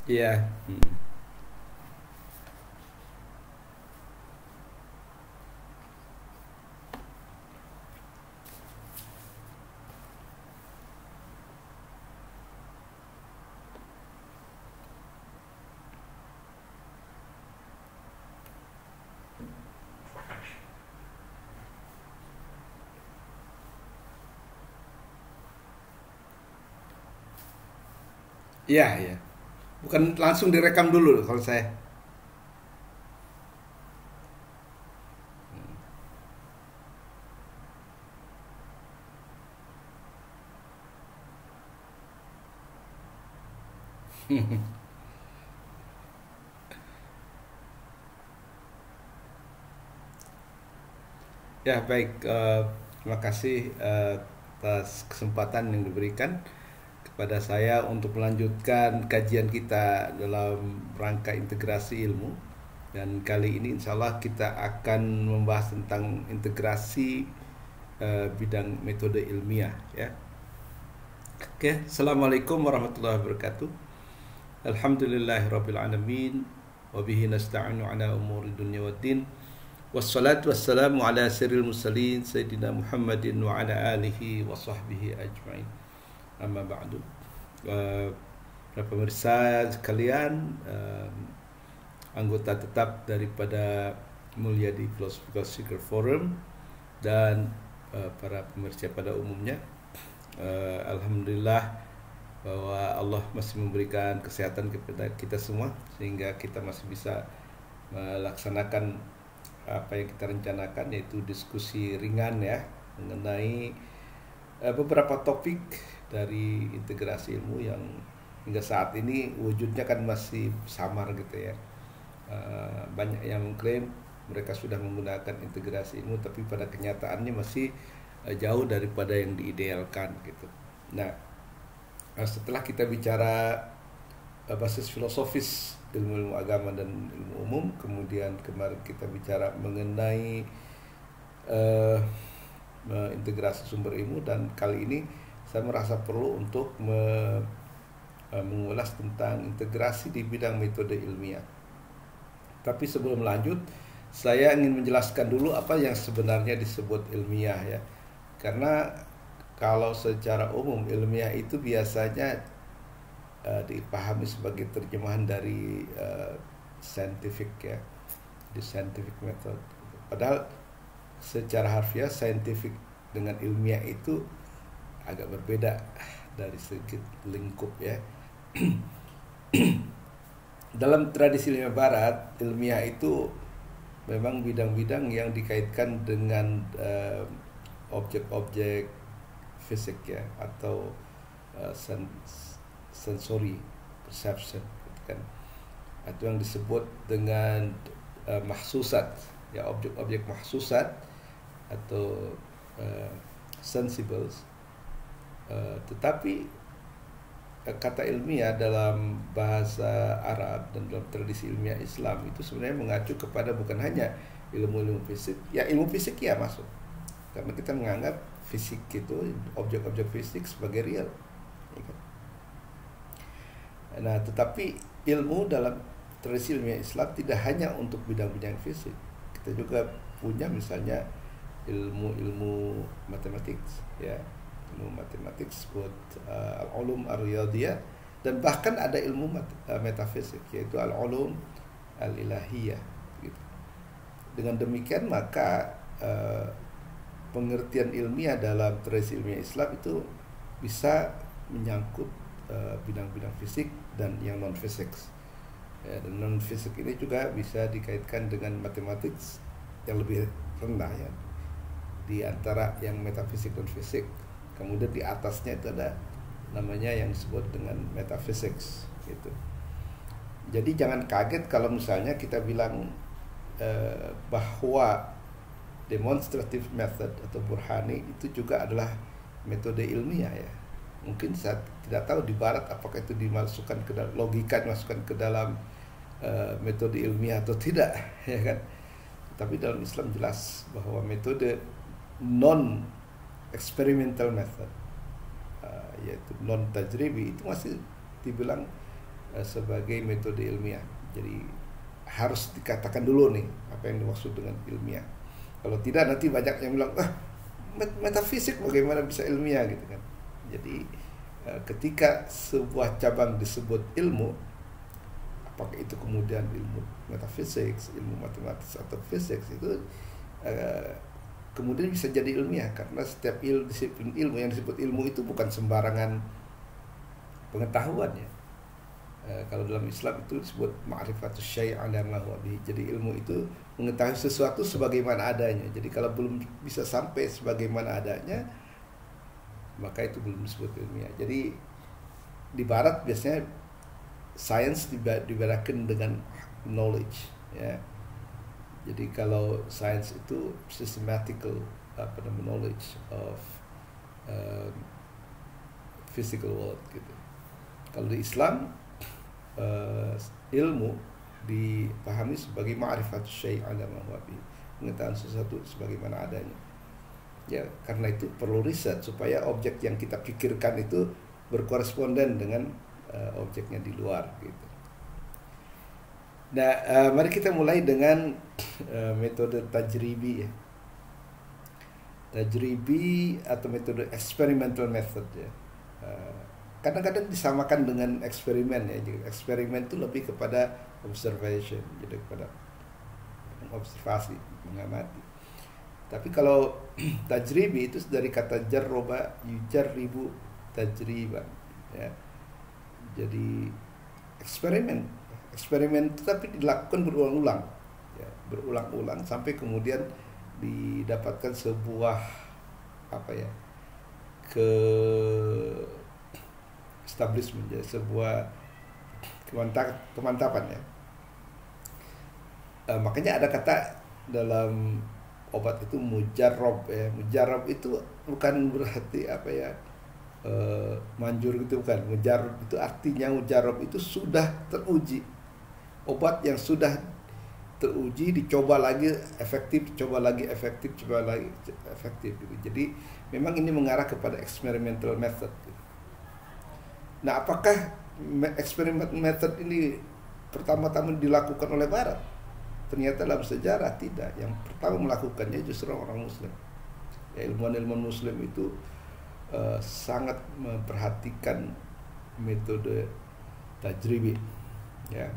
Iya. Mm. Iya, iya. Bukan langsung direkam dulu kalau saya. Ya, baik. Terima kasih atas kesempatan yang diberikan kepada saya untuk melanjutkan kajian kita dalam rangka integrasi ilmu. Dan kali ini insya Allah kita akan membahas tentang integrasi bidang metode ilmiah ya. Oke, Assalamualaikum warahmatullahi wabarakatuh. Alhamdulillahirabbil alamin wa bihi nasta'inu ala umuri dunya waddin. Wassalatu wassalamu ala sirril mursalin Sayyidina Muhammadin wa ala alihi wa sahbihi ajma'in. Amma ba'du. Para pemirsa sekalian, anggota tetap daripada Mulyadi Philosophical Seeker Forum dan para pemirsa pada umumnya, alhamdulillah bahwa Allah masih memberikan kesehatan kepada kita semua sehingga kita masih bisa melaksanakan apa yang kita rencanakan, yaitu diskusi ringan ya mengenai beberapa topik dari integrasi ilmu yang hingga saat ini wujudnya kan masih samar gitu ya. Banyak yang mengklaim mereka sudah menggunakan integrasi ilmu, tapi pada kenyataannya masih jauh daripada yang diidealkan gitu. Nah, setelah kita bicara basis filosofis ilmu agama dan ilmu umum, kemudian kemarin kita bicara mengenai uh, integrasi sumber ilmu, dan kali ini saya merasa perlu untuk mengulas tentang integrasi di bidang metode ilmiah. Tapi sebelum lanjut, saya ingin menjelaskan dulu apa yang sebenarnya disebut ilmiah ya. Karena kalau secara umum ilmiah itu biasanya dipahami sebagai terjemahan dari scientific ya, the scientific method. Padahal secara harfiah scientific dengan ilmiah itu agak berbeda dari segi lingkup ya. Dalam tradisi ilmiah barat, ilmiah itu memang bidang-bidang yang dikaitkan dengan objek-objek fisik ya, atau sensory perception gitu kan, atau yang disebut dengan mahsusat ya, objek-objek mahsusat atau uh, sensibles. Tetapi kata ilmiah dalam bahasa Arab dan dalam tradisi ilmiah Islam itu sebenarnya mengacu kepada bukan hanya ilmu-ilmu fisik ya, ilmu fisik ya masuk, karena kita menganggap fisik itu, objek-objek fisik sebagai real ya kan? Nah, tetapi ilmu dalam tradisi ilmiah Islam tidak hanya untuk bidang-bidang fisik. Kita juga punya misalnya ilmu-ilmu matematik ya, ilmu matematik disebut al-ulum ar-riyadhiyah, dan bahkan ada ilmu metafisik yaitu al-ulum al-ilahiyah gitu. Dengan demikian maka pengertian ilmiah dalam tradisi ilmiah Islam itu bisa menyangkut bidang-bidang fisik dan yang non fisik ya, dan non fisik ini juga bisa dikaitkan dengan matematik yang lebih rendah ya, di antara yang metafisik dan fisik. Kemudian di atasnya itu ada namanya yang disebut dengan metaphysics gitu. Jadi jangan kaget kalau misalnya kita bilang bahwa demonstrative method atau burhani itu juga adalah metode ilmiah ya. Mungkin saya tidak tahu di barat apakah itu dimasukkan ke dalam logika, dimasukkan ke dalam metode ilmiah atau tidak ya kan. Tapi dalam Islam jelas bahwa metode non experimental method, yaitu non tajribi, itu masih dibilang sebagai metode ilmiah. Jadi harus dikatakan dulu nih apa yang dimaksud dengan ilmiah. Kalau tidak nanti banyak yang bilang, metafisik bagaimana bisa ilmiah gitu kan. Jadi ketika sebuah cabang disebut ilmu, apakah itu kemudian ilmu metafisik, ilmu matematis atau fisik, itu kemudian bisa jadi ilmiah, karena setiap disiplin ilmu yang disebut ilmu itu bukan sembarangan pengetahuan ya. Kalau dalam Islam itu disebut ma'rifatus syai' 'ala ma huwa bihi. Jadi ilmu itu mengetahui sesuatu sebagaimana adanya. Jadi kalau belum bisa sampai sebagaimana adanya, maka itu belum disebut ilmiah. Jadi di barat biasanya science dibedakan dengan knowledge ya. Jadi kalau science itu systematical knowledge of physical world gitu. Kalau di Islam ilmu dipahami sebagai ma'rifatus syai' 'ala ma huwa bihi, pengetahuan sesuatu sebagaimana adanya. Ya, karena itu perlu riset supaya objek yang kita pikirkan itu berkoresponden dengan objeknya di luar gitu. Nah, mari kita mulai dengan metode tajribi ya. Tajribi atau metode experimental method ya. Kadang-kadang disamakan dengan eksperimen ya. Jadi eksperimen itu lebih kepada observation, jadi kepada observasi, mengamati. Tapi kalau tajribi itu dari kata jarroba yujarribu tajriban ya. Jadi eksperimen itu tapi dilakukan berulang-ulang ya, berulang-ulang sampai kemudian didapatkan sebuah establishment ya, sebuah kemantapan ya. Makanya ada kata dalam obat itu mujarrab ya. Mujarrab itu bukan berarti manjur gitu, bukan. Mujarrab itu artinya itu sudah teruji. Obat yang sudah teruji, dicoba lagi efektif, coba lagi efektif, coba lagi efektif gitu. Jadi memang ini mengarah kepada experimental method gitu. Nah, apakah experimental method ini pertama-tama dilakukan oleh Barat? Ternyata dalam sejarah tidak. Yang pertama melakukannya justru orang Muslim. Ya, ilmuwan-ilmuwan Muslim itu sangat memperhatikan metode tajribi. Ya.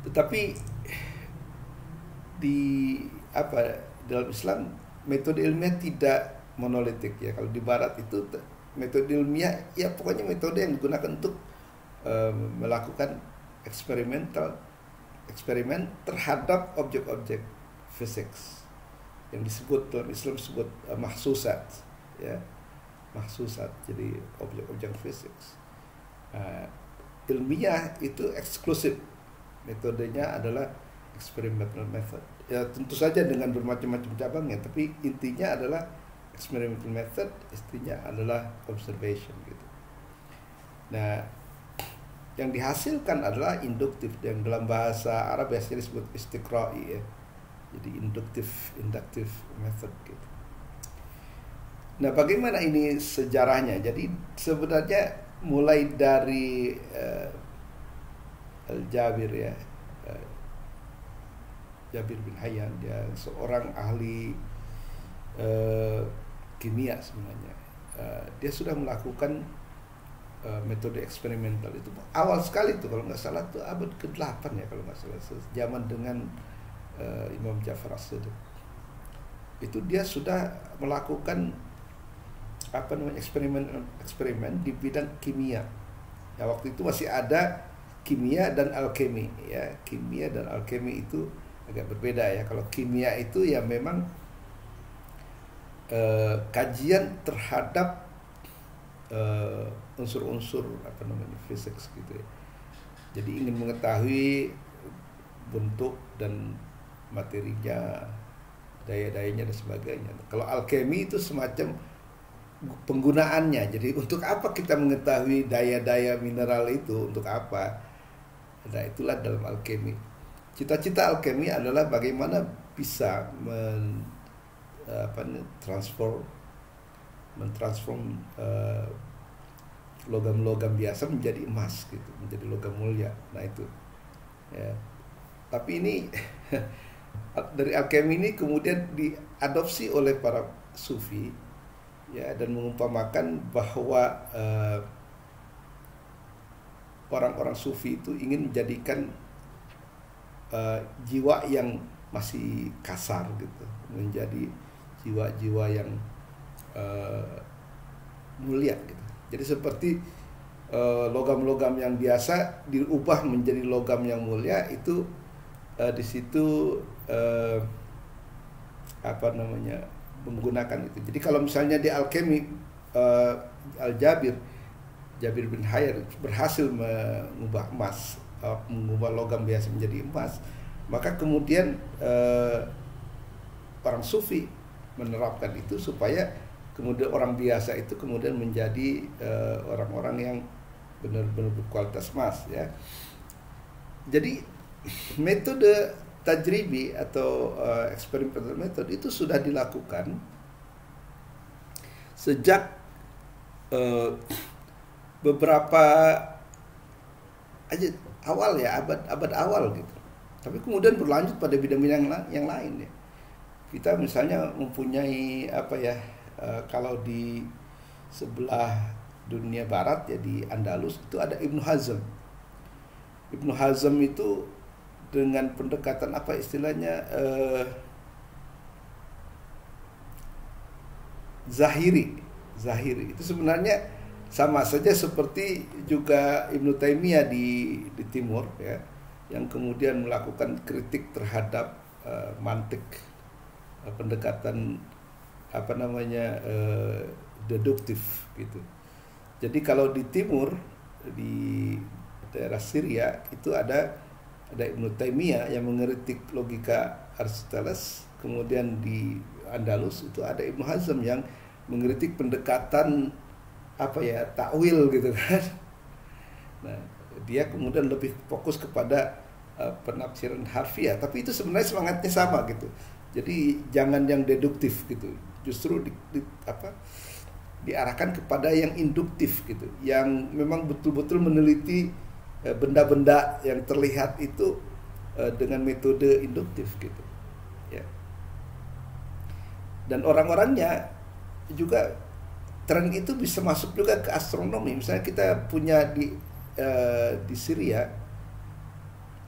Tetapi dalam Islam metode ilmiah tidak monolitik ya. Kalau di Barat itu metode ilmiah ya pokoknya metode yang digunakan untuk melakukan eksperimen terhadap objek-objek fisik yang disebut dalam Islam disebut mahsusat ya, mahsusat, jadi objek-objek fisik. Ilmiah itu eksklusif, metodenya adalah experimental method ya, tentu saja dengan bermacam-macam cabangnya, tapi intinya adalah experimental method, istinya adalah observation gitu. Nah, yang dihasilkan adalah induktif, yang dalam bahasa Arab biasanya disebut istiqra'i ya. Jadi inductive method gitu. Nah, bagaimana ini sejarahnya? Jadi sebenarnya mulai dari Al-Jabir ya, Jabir bin Hayyan, dia seorang ahli kimia sebenarnya. Dia sudah melakukan metode eksperimental itu awal sekali tuh, kalau nggak salah tuh abad ke-8 ya, kalau nggak salah, zaman dengan Imam Ja'far as-Sadiq. Itu dia sudah melakukan eksperimen di bidang kimia. Ya, waktu itu masih ada kimia dan alkemi ya. Kimia dan alkemi itu agak berbeda ya. Kalau kimia itu ya memang kajian terhadap unsur-unsur fisik gitu ya. Jadi ingin mengetahui bentuk dan materinya, daya-dayanya dan sebagainya. Kalau alkemi itu semacam penggunaannya. Jadi untuk apa kita mengetahui daya-daya mineral itu, untuk apa? Nah, itulah dalam alkemi. Cita-cita alkemi adalah bagaimana bisa mentransform logam-logam biasa menjadi emas gitu, menjadi logam mulia. Nah itu ya. Tapi ini dari alkemi ini kemudian diadopsi oleh para sufi ya, dan mengumpamakan bahwa orang-orang sufi itu ingin menjadikan jiwa yang masih kasar gitu menjadi jiwa-jiwa yang mulia gitu. Jadi seperti logam-logam yang biasa diubah menjadi logam yang mulia itu di situ menggunakan itu. Jadi kalau misalnya di alkemi Jabir bin Hayar berhasil mengubah emas, mengubah logam biasa menjadi emas, maka kemudian orang sufi menerapkan itu supaya kemudian orang biasa itu kemudian menjadi orang-orang yang benar-benar berkualitas emas ya. Jadi metode tajribi atau experimental method itu sudah dilakukan sejak beberapa aja awal ya, abad awal gitu. Tapi kemudian berlanjut pada bidang-bidang yang lain ya. Kita misalnya mempunyai kalau di sebelah dunia barat ya, di Andalus itu ada Ibnu Hazm. Ibnu Hazm itu dengan pendekatan Zahiri itu sebenarnya sama saja seperti juga Ibnu Taimiyah di timur ya, yang kemudian melakukan kritik terhadap mantik, pendekatan deduktif gitu. Jadi kalau di timur, di daerah Syria itu ada Ibnu Taimiyah yang mengkritik logika Aristoteles, kemudian di Andalus itu ada Ibnu Hazm yang mengkritik pendekatan takwil gitu kan. Nah, dia kemudian lebih fokus kepada penafsiran harfiah, tapi itu sebenarnya semangatnya sama gitu. Jadi jangan yang deduktif gitu, justru diarahkan kepada yang induktif gitu, yang memang betul-betul meneliti benda-benda yang terlihat itu dengan metode induktif gitu ya. Dan orang-orangnya juga, tren itu bisa masuk juga ke astronomi. Misalnya kita punya di Syria,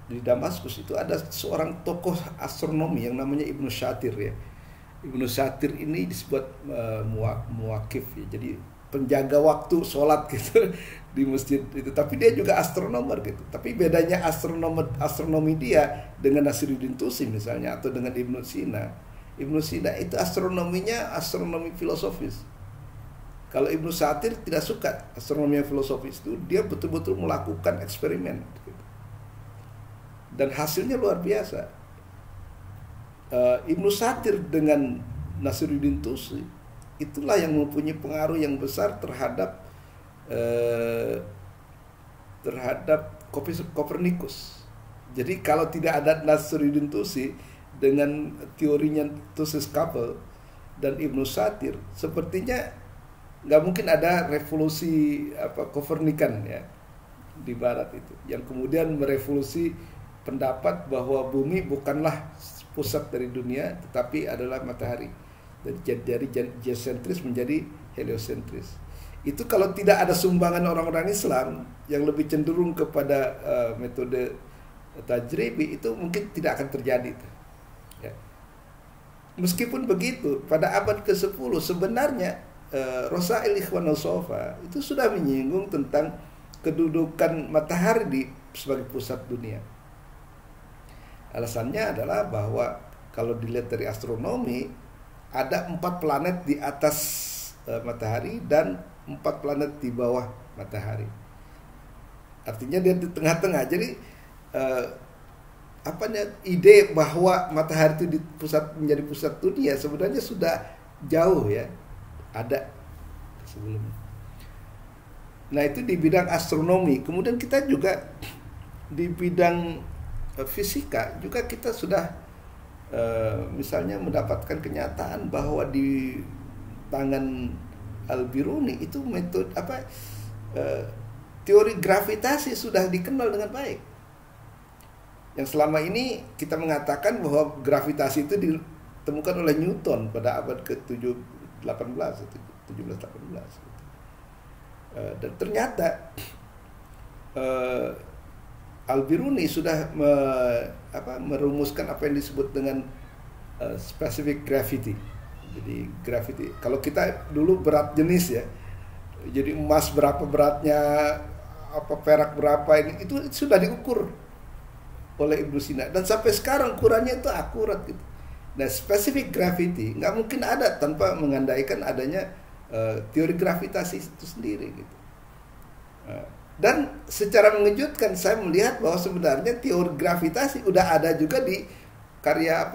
di Damaskus itu ada seorang tokoh astronomi yang namanya Ibnu Shatir ya. Ibnu Shatir ini disebut muwakif ya, jadi penjaga waktu sholat gitu di masjid itu. Tapi dia juga astronomer gitu. Tapi bedanya astronomi dia dengan Nasiruddin Tusi misalnya, atau dengan Ibnu Sina. Ibnu Sina itu astronominya astronomi filosofis. Kalau Ibnu Shatir tidak suka astronomi yang filosofis, itu dia betul-betul melakukan eksperimen gitu. Dan hasilnya luar biasa. Ibnu Shatir dengan Nasiruddin Tusi itulah yang mempunyai pengaruh yang besar terhadap Kopernikus. Jadi kalau tidak ada Nasiruddin Tusi dengan teorinya Tusis Couple dan Ibnu Shatir, sepertinya nggak mungkin ada revolusi Kopernikan ya di Barat itu, yang kemudian merevolusi pendapat bahwa bumi bukanlah pusat dari dunia, tetapi adalah matahari. Dari geosentris menjadi heliosentris. Itu kalau tidak ada sumbangan orang-orang Islam yang lebih cenderung kepada metode tajribi, itu mungkin tidak akan terjadi. Ya. Meskipun begitu, pada abad ke-10 sebenarnya Rasail Ikhwan al-Sofa itu sudah menyinggung tentang kedudukan matahari sebagai pusat dunia. Alasannya adalah bahwa kalau dilihat dari astronomi, ada 4 planet di atas matahari dan 4 planet di bawah matahari. Artinya dia di tengah-tengah. Jadi ide bahwa matahari itu menjadi pusat dunia sebenarnya sudah jauh ya, ada sebelumnya. Nah, itu di bidang astronomi. Kemudian kita juga di bidang fisika juga kita sudah misalnya mendapatkan kenyataan bahwa di tangan Al-Biruni itu metode teori gravitasi sudah dikenal dengan baik. Yang selama ini kita mengatakan bahwa gravitasi itu ditemukan oleh Newton pada abad ke-18 atau 17-18. Dan ternyata Al-Biruni sudah merumuskan apa yang disebut dengan specific gravity. Jadi gravity, kalau kita dulu berat jenis ya, jadi emas berapa beratnya, apa perak berapa, itu sudah diukur oleh Ibnu Sina, dan sampai sekarang ukurannya itu akurat gitu. Nah, specific gravity nggak mungkin ada tanpa mengandaikan adanya teori gravitasi itu sendiri gitu. Dan secara mengejutkan saya melihat bahwa sebenarnya teori gravitasi udah ada juga di karya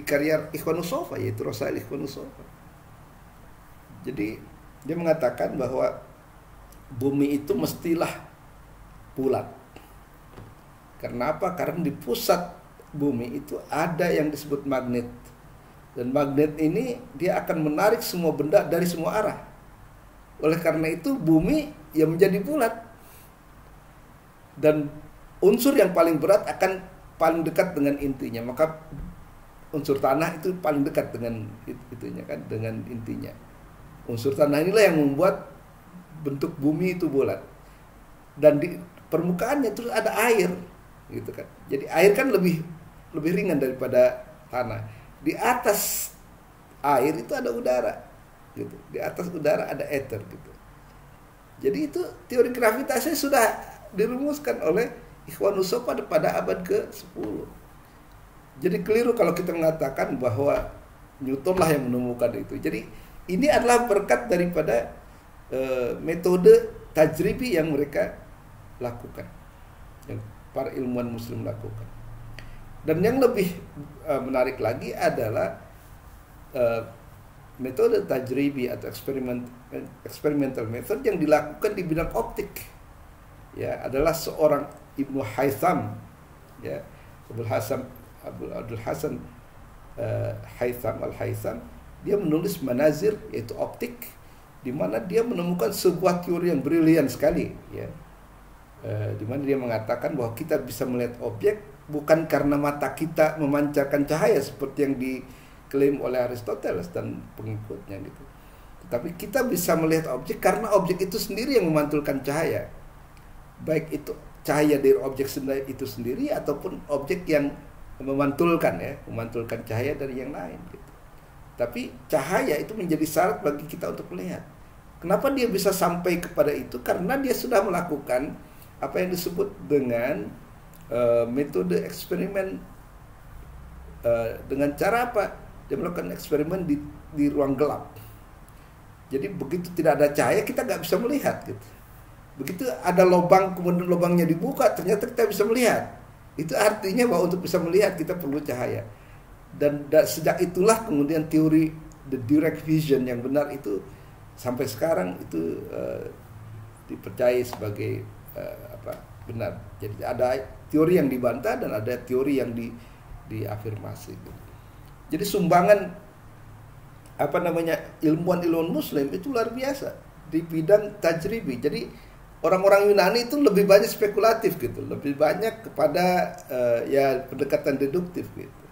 karya Ikhwanus Sofa, yaitu Rasail Ikhwanus Sofa. Jadi dia mengatakan bahwa bumi itu mestilah bulat. Karena apa? Karena di pusat bumi itu ada yang disebut magnet. Dan magnet ini dia akan menarik semua benda dari semua arah. Oleh karena itu bumi yang menjadi bulat. Dan unsur yang paling berat akan paling dekat dengan intinya. Maka unsur tanah itu paling dekat dengan itunya kan, dengan intinya. Unsur tanah inilah yang membuat bentuk bumi itu bulat. Dan di permukaannya terus ada air. Gitu kan. Jadi air kan lebih ringan daripada tanah. Di atas air itu ada udara, gitu. Di atas udara ada ether, gitu. Jadi itu teori gravitasi sudah dirumuskan oleh Ikhwanus Sofa pada abad ke-10. Jadi keliru kalau kita mengatakan bahwa Newton lah yang menemukan itu. Jadi ini adalah berkat daripada metode tajribi yang mereka lakukan, yang para ilmuwan muslim lakukan. Dan yang lebih menarik lagi adalah metode tajribi atau experimental method yang dilakukan di bidang optik. Ya, adalah seorang Ibnu Haytham, ya, Abdul Hasan Haytham Al-Haytham. Dia menulis Manazir, yaitu optik, di mana dia menemukan sebuah teori yang brilian sekali, ya. Di mana dia mengatakan bahwa kita bisa melihat objek bukan karena mata kita memancarkan cahaya seperti yang diklaim oleh Aristoteles dan pengikutnya gitu. Tetapi kita bisa melihat objek karena objek itu sendiri yang memantulkan cahaya. Baik itu cahaya dari objek itu sendiri ataupun objek yang memantulkan cahaya dari yang lain gitu. Tapi cahaya itu menjadi syarat bagi kita untuk melihat. Kenapa dia bisa sampai kepada itu? Karena dia sudah melakukan apa yang disebut dengan metode eksperimen. Dengan cara apa? Dia melakukan eksperimen di ruang gelap. Jadi begitu tidak ada cahaya kita nggak bisa melihat gitu. Begitu ada lubang kemudian lubangnya dibuka ternyata kita bisa melihat. Itu artinya bahwa untuk bisa melihat kita perlu cahaya. Dan sejak itulah kemudian teori the direct vision yang benar itu sampai sekarang itu dipercayai sebagai benar. Jadi ada teori yang dibantah dan ada teori yang diafirmasi. Jadi sumbangan ilmuwan muslim itu luar biasa di bidang tajribi. Jadi orang-orang Yunani itu lebih banyak spekulatif gitu, lebih banyak kepada pendekatan deduktif gitu,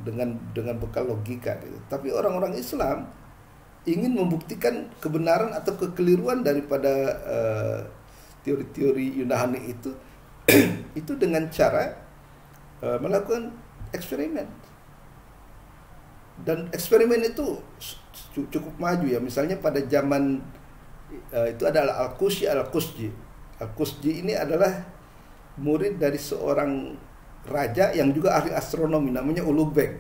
dengan bekal logika gitu. Tapi orang-orang Islam ingin membuktikan kebenaran atau kekeliruan daripada teori-teori Yunani itu dengan cara melakukan eksperimen. Dan eksperimen itu cukup maju ya. Misalnya pada zaman itu adalah Al-Qusyi. Al-Qusyi ini adalah murid dari seorang raja yang juga ahli astronomi, namanya Ulugbek.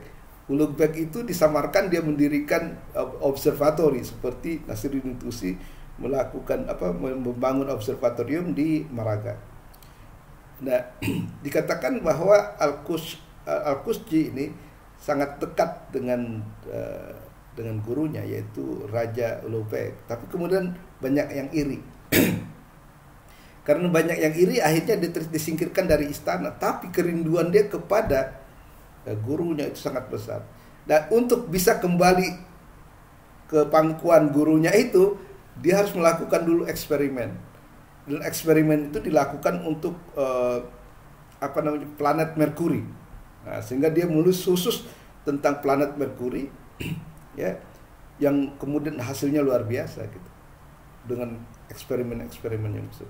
Ulugbek itu disamarkan dia mendirikan observatori seperti Nasiruddin Tusi membangun observatorium di Maraga. Nah, dikatakan bahwa Al-Qusyi ini sangat dekat dengan gurunya yaitu Raja Ulugbek. Tapi kemudian banyak yang iri. Karena banyak yang iri akhirnya dia disingkirkan dari istana, tapi kerinduan dia kepada gurunya itu sangat besar. Dan untuk bisa kembali ke pangkuan gurunya itu, dia harus melakukan dulu eksperimen. Dan eksperimen itu dilakukan untuk planet Merkuri. Nah, sehingga dia menulis khusus tentang planet Merkuri, ya, yang kemudian hasilnya luar biasa gitu. Dengan eksperimen-eksperimen yang besar.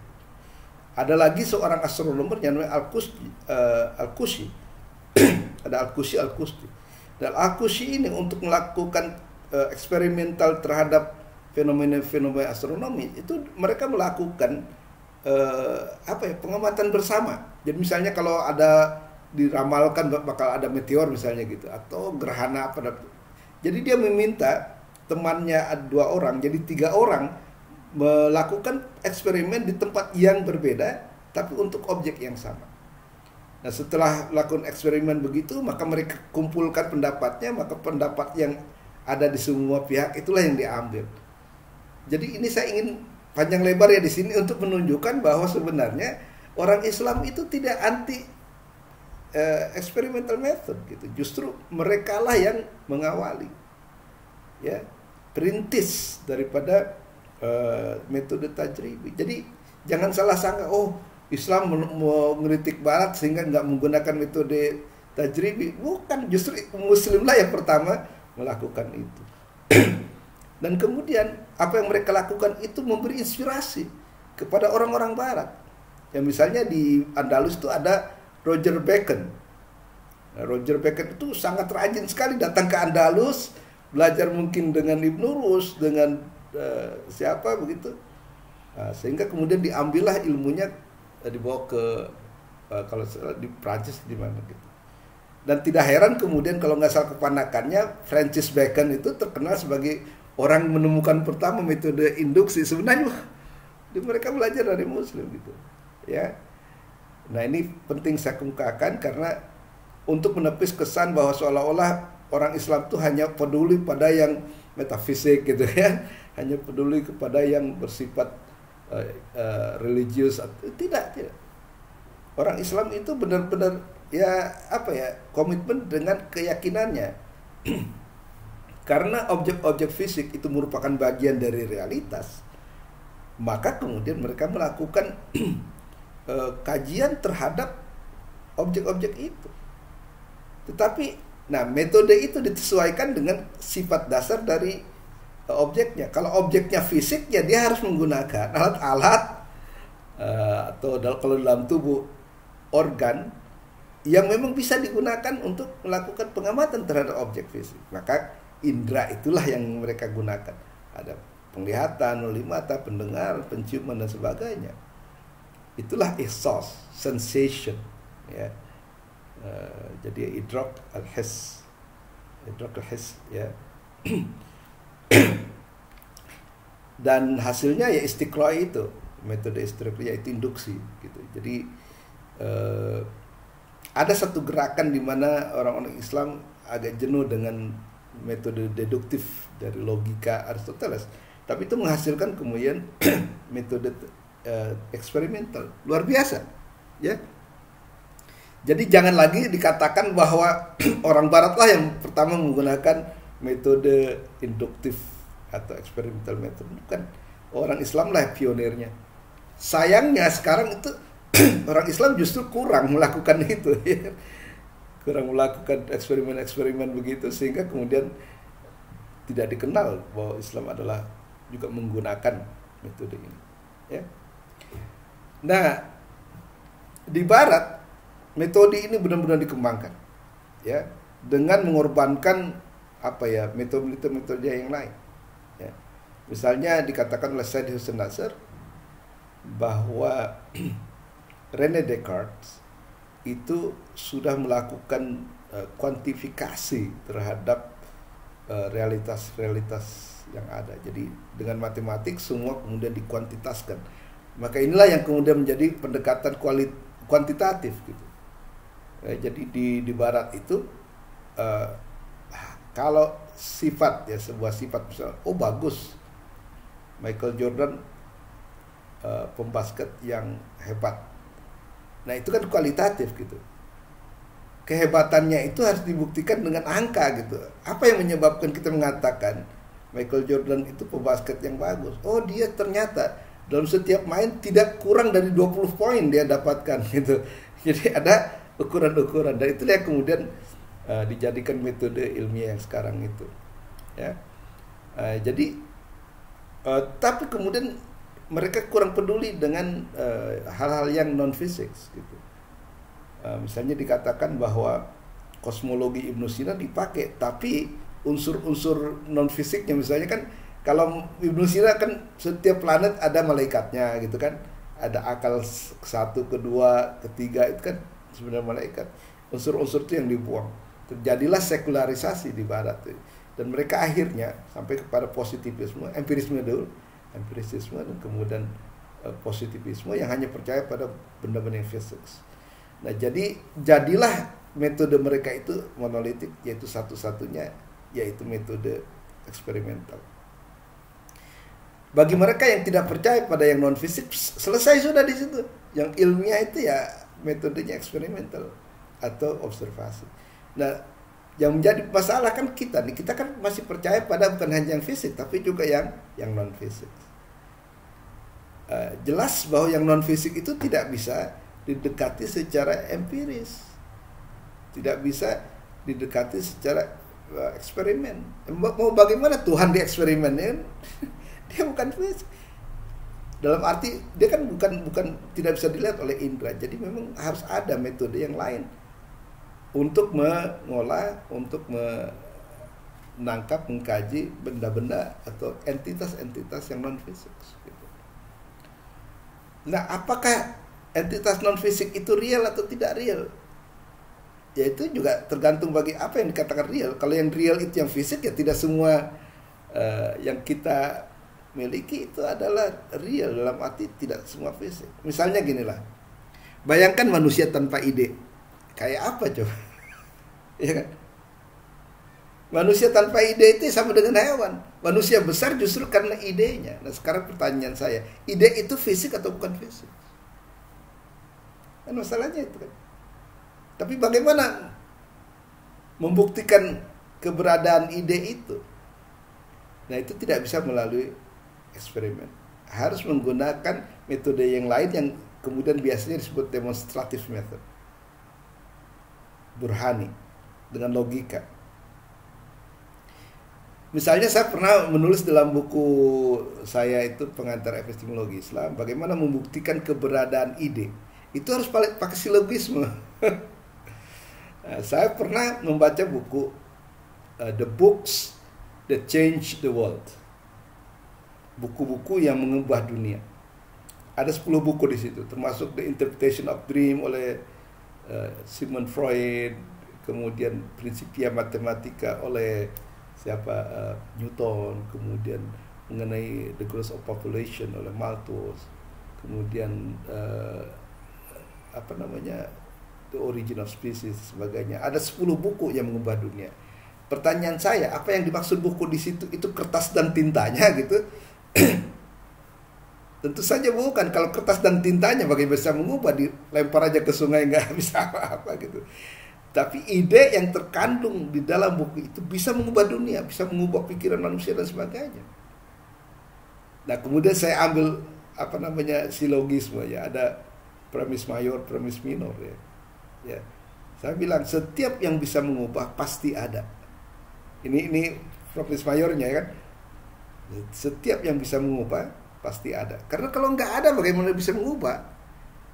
Ada lagi seorang astronomer yang namanya Al-Kushi. Ada Al-Kushi. Dan Al-Kushi ini untuk melakukan eksperimental terhadap fenomena-fenomena astronomi itu mereka melakukan pengamatan bersama. Jadi misalnya kalau ada diramalkan bakal ada meteor misalnya gitu, atau gerhana jadi dia meminta temannya 2 orang, jadi 3 orang melakukan eksperimen di tempat yang berbeda tapi untuk objek yang sama. Nah, setelah lakukan eksperimen begitu, maka mereka kumpulkan pendapatnya, maka pendapat yang ada di semua pihak itulah yang diambil. Jadi ini saya ingin panjang lebar ya di sini untuk menunjukkan bahwa sebenarnya orang Islam itu tidak anti experimental method gitu. Justru merekalah yang mengawali, ya, perintis daripada metode tajribi. Jadi jangan salah sangka, oh Islam mau mengkritik Barat sehingga nggak menggunakan metode tajribi. Bukan, justru Muslimlah yang pertama melakukan itu. Dan kemudian apa yang mereka lakukan itu memberi inspirasi kepada orang-orang Barat. Ya, misalnya di Andalus itu ada Roger Bacon. Nah, Roger Bacon itu sangat rajin sekali datang ke Andalus, belajar mungkin dengan Ibn Rus, dengan siapa begitu. Nah, sehingga kemudian diambillah ilmunya, dibawa ke kalau di Prancis di mana gitu. Dan tidak heran kemudian kalau nggak salah keponakannya Francis Bacon itu terkenal sebagai orang menemukan pertama metode induksi. Sebenarnya mereka belajar dari Muslim gitu, ya. Nah, ini penting saya kemukakan karena untuk menepis kesan bahwa seolah-olah orang Islam itu hanya peduli pada yang metafisik gitu ya, hanya peduli kepada yang bersifat religius. Tidak. Orang Islam itu benar-benar komitmen dengan keyakinannya. Karena objek-objek fisik itu merupakan bagian dari realitas, maka kemudian mereka melakukan kajian terhadap objek-objek itu. Tetapi, metode itu disesuaikan dengan sifat dasar dari objeknya. Kalau objeknya fisik, ya dia harus menggunakan alat-alat atau kalau dalam tubuh organ yang memang bisa digunakan untuk melakukan pengamatan terhadap objek fisik. Maka indera itulah yang mereka gunakan. Ada penglihatan, oleh mata, pendengar, penciuman dan sebagainya. Itulah ihsas, sensation, ya. Jadi idrak al-hiss, ya. Dan hasilnya ya istiqra itu, metode istiqra yaitu induksi gitu. Jadi ada satu gerakan di mana orang-orang Islam agak jenuh dengan metode deduktif dari logika Aristoteles, tapi itu menghasilkan kemudian metode eksperimental luar biasa, ya. Jadi jangan lagi dikatakan bahwa orang Baratlah yang pertama menggunakan metode induktif atau eksperimental method. Bukan, orang Islamlah pionirnya. Sayangnya sekarang itu orang Islam justru kurang melakukan itu, ya. Kurang melakukan eksperimen-eksperimen begitu, sehingga kemudian tidak dikenal bahwa Islam adalah juga menggunakan metode ini, ya. Nah, di Barat metode ini benar-benar dikembangkan, ya, dengan mengorbankan metode-metode yang lain, ya. Misalnya dikatakan oleh Said Hussein Nasr bahwa René Descartes itu sudah melakukan kuantifikasi terhadap realitas-realitas yang ada. Jadi dengan matematik semua kemudian dikuantitaskan. Maka inilah yang kemudian menjadi pendekatan kuantitatif gitu. Jadi di Barat itu kalau sifat, ya, sebuah sifat misalnya, oh bagus, Michael Jordan pembasket yang hebat. Nah, itu kan kualitatif gitu. Kehebatannya itu harus dibuktikan dengan angka gitu. Apa yang menyebabkan kita mengatakan Michael Jordan itu pebasket yang bagus. Oh, dia ternyata dalam setiap main tidak kurang dari 20 poin dia dapatkan gitu. Jadi ada ukuran-ukuran, dan itulah yang kemudian dijadikan metode ilmiah yang sekarang itu. Ya. Jadi tapi kemudian mereka kurang peduli dengan hal-hal yang non fisik gitu. Misalnya dikatakan bahwa kosmologi Ibnu Sina dipakai, tapi unsur-unsur non fisiknya, misalnya kan kalau Ibnu Sina kan setiap planet ada malaikatnya gitu kan, ada akal satu, kedua, ketiga, itu kan sebenarnya malaikat. Unsur-unsur itu yang dibuang, terjadilah sekularisasi di Barat dan mereka akhirnya sampai kepada positivisme, empirisme dulu, empirisisme, dan kemudian positivisme yang hanya percaya pada benda-benda yang fisik. Nah, jadilah metode mereka itu monolitik, yaitu satu-satunya, yaitu metode eksperimental. Bagi mereka yang tidak percaya pada yang non fisik, selesai sudah di situ. Yang ilmiah itu ya metodenya eksperimental atau observasi. Nah, yang menjadi masalah kan kita kan masih percaya pada bukan hanya yang fisik, tapi juga yang non fisik. Jelas bahwa yang non fisik itu tidak bisa didekati secara empiris, tidak bisa didekati secara eksperimen. Mau bagaimana Tuhan di eksperimen ya? Dia bukan fisik. Dalam arti dia kan bukan tidak bisa dilihat oleh indera. Jadi memang harus ada metode yang lain untuk mengolah, untuk menangkap, mengkaji benda-benda atau entitas-entitas yang non fisik. Gitu. Nah, apakah entitas non fisik itu real atau tidak real? Ya itu juga tergantung bagi apa yang dikatakan real. Kalau yang real itu yang fisik, ya tidak semua yang kita miliki itu adalah real, dalam arti tidak semua fisik. Misalnya ginilah, bayangkan manusia tanpa ide, kayak apa coba? Ya kan? Manusia tanpa ide itu sama dengan hewan. Manusia besar justru karena idenya. Nah, sekarang pertanyaan saya, ide itu fisik atau bukan fisik? Kan masalahnya itu kan. Tapi bagaimana membuktikan keberadaan ide itu? Nah, itu tidak bisa melalui eksperimen. Harus menggunakan metode yang lain yang kemudian biasanya disebut demonstrative method. Burhani, dengan logika. Misalnya saya pernah menulis dalam buku saya itu Pengantar Epistemologi Islam, bagaimana membuktikan keberadaan ide. Itu harus pakai silogisme. Saya pernah membaca buku The Books That Change the World. Buku-buku yang mengubah dunia. Ada 10 buku di situ, termasuk The Interpretation of Dream oleh Sigmund Freud, kemudian Principia Mathematica oleh Newton, kemudian mengenai The Growth of Population oleh Malthus, kemudian The Origin of Species, sebagainya. Ada 10 buku yang mengubah dunia. Pertanyaan saya, apa yang dimaksud buku di situ? Itu kertas dan tintanya gitu? Tentu saja bukan. Kalau kertas dan tintanya bagaimana bisa mengubah, dilempar aja ke sungai nggak bisa apa-apa gitu. Tapi ide yang terkandung di dalam buku itu bisa mengubah dunia, bisa mengubah pikiran manusia dan sebagainya. Nah, kemudian saya ambil silogisme ya, ada premis mayor, premis minor ya. Ya. Saya bilang setiap yang bisa mengubah pasti ada. Ini premis mayornya kan. Setiap yang bisa mengubah pasti ada. Karena kalau nggak ada bagaimana bisa mengubah?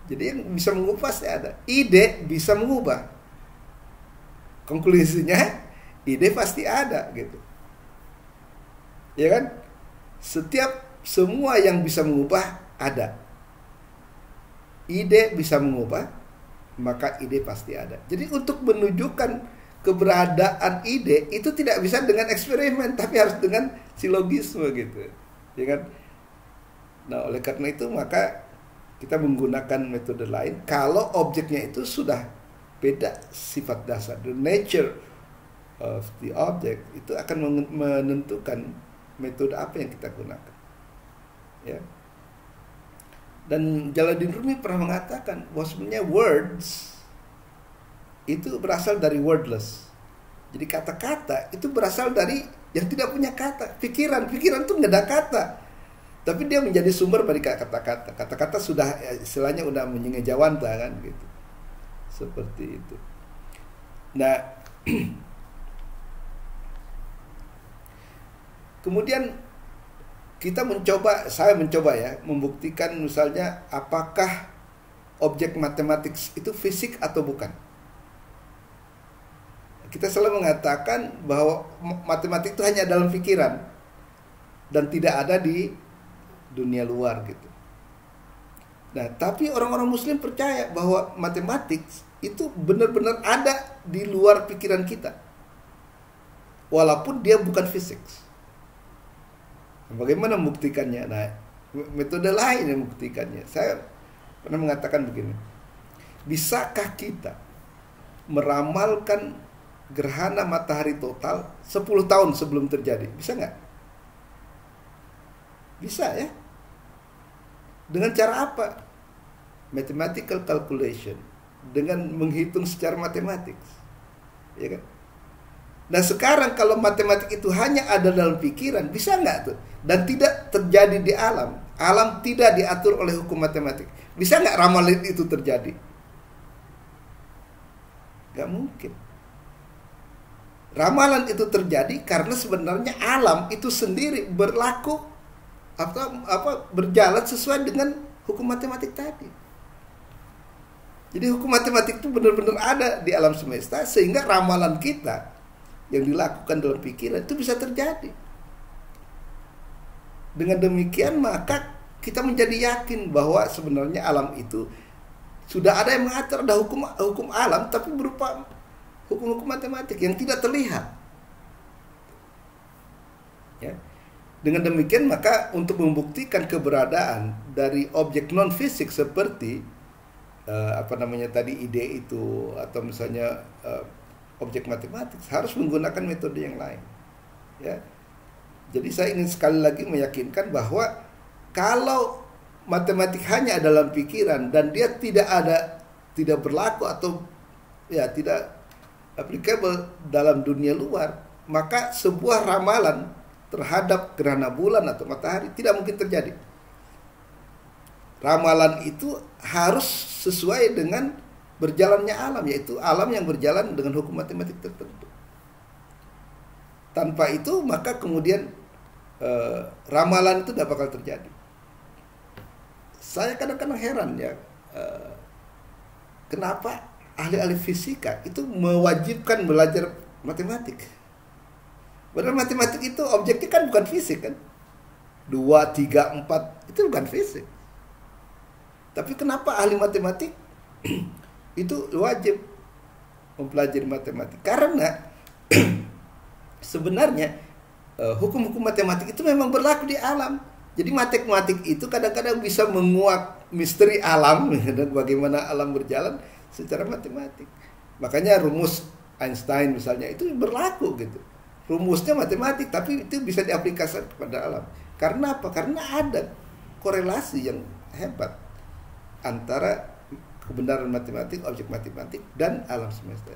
Jadi yang bisa mengubah pasti ada. Ide bisa mengubah. Konklusinya ide pasti ada gitu. Ya kan? Semua yang bisa mengubah ada. Ide bisa mengubah, maka ide pasti ada. Jadi untuk menunjukkan keberadaan ide itu tidak bisa dengan eksperimen, tapi harus dengan silogisme gitu, ya kan? Nah, oleh karena itu maka kita menggunakan metode lain kalau objeknya itu sudah beda sifat dasar. The nature of the object itu akan menentukan metode apa yang kita gunakan, ya. Dan Jalaluddin Rumi pernah mengatakan bahwa sebenarnya words itu berasal dari wordless. Jadi kata-kata itu berasal dari yang tidak punya kata. Pikiran tuh nggak ada kata, tapi dia menjadi sumber bagi kata-kata. Kata-kata sudah istilahnya udah menyengejawanta kan gitu, seperti itu. Nah, kemudian saya mencoba ya membuktikan misalnya apakah objek matematik itu fisik atau bukan. Kita selalu mengatakan bahwa matematik itu hanya dalam pikiran dan tidak ada di dunia luar gitu. Nah, tapi orang-orang Muslim percaya bahwa matematik itu benar-benar ada di luar pikiran kita, walaupun dia bukan fisik. Bagaimana membuktikannya? Nah, metode lain yang membuktikannya. Saya pernah mengatakan begini, bisakah kita meramalkan gerhana matahari total 10 tahun sebelum terjadi? Bisa nggak? Bisa ya. Dengan cara apa? Mathematical calculation. Dengan menghitung secara matematik. Ya kan? Nah sekarang kalau matematik itu hanya ada dalam pikiran, bisa nggak tuh? Dan tidak terjadi di alam. Alam tidak diatur oleh hukum matematik. Bisa nggak ramalan itu terjadi? Nggak mungkin. Ramalan itu terjadi karena sebenarnya alam itu sendiri berlaku atau berjalan sesuai dengan hukum matematik tadi. Jadi hukum matematik itu benar-benar ada di alam semesta, sehingga ramalan kita yang dilakukan dalam pikiran itu bisa terjadi. Dengan demikian maka kita menjadi yakin bahwa sebenarnya alam itu sudah ada yang mengatur, ada hukum alam, tapi berupa hukum-hukum matematik yang tidak terlihat. Ya. Dengan demikian maka untuk membuktikan keberadaan dari objek non fisik seperti ide itu atau misalnya objek matematik harus menggunakan metode yang lain. Ya. Jadi saya ingin sekali lagi meyakinkan bahwa kalau matematik hanya dalam pikiran dan dia tidak berlaku atau ya tidak applicable dalam dunia luar, maka sebuah ramalan terhadap gerhana bulan atau matahari tidak mungkin terjadi. Ramalan itu harus sesuai dengan berjalannya alam, yaitu alam yang berjalan dengan hukum matematik tertentu. Tanpa itu maka kemudian ramalan itu tidak bakal terjadi. Saya kadang-kadang heran ya, kenapa ahli-ahli fisika itu mewajibkan belajar matematik. Padahal matematik itu objeknya kan bukan fisik kan. 2, 3, 4 itu bukan fisik. Tapi kenapa ahli matematik itu wajib mempelajari matematik? Karena sebenarnya hukum-hukum matematik itu memang berlaku di alam. Jadi matematik itu kadang-kadang bisa menguak misteri alam dan bagaimana alam berjalan secara matematik. Makanya rumus Einstein misalnya itu berlaku gitu. Rumusnya matematik tapi itu bisa diaplikasikan kepada alam. Karena apa? Karena ada korelasi yang hebat antara kebenaran matematik, objek matematik dan alam semesta.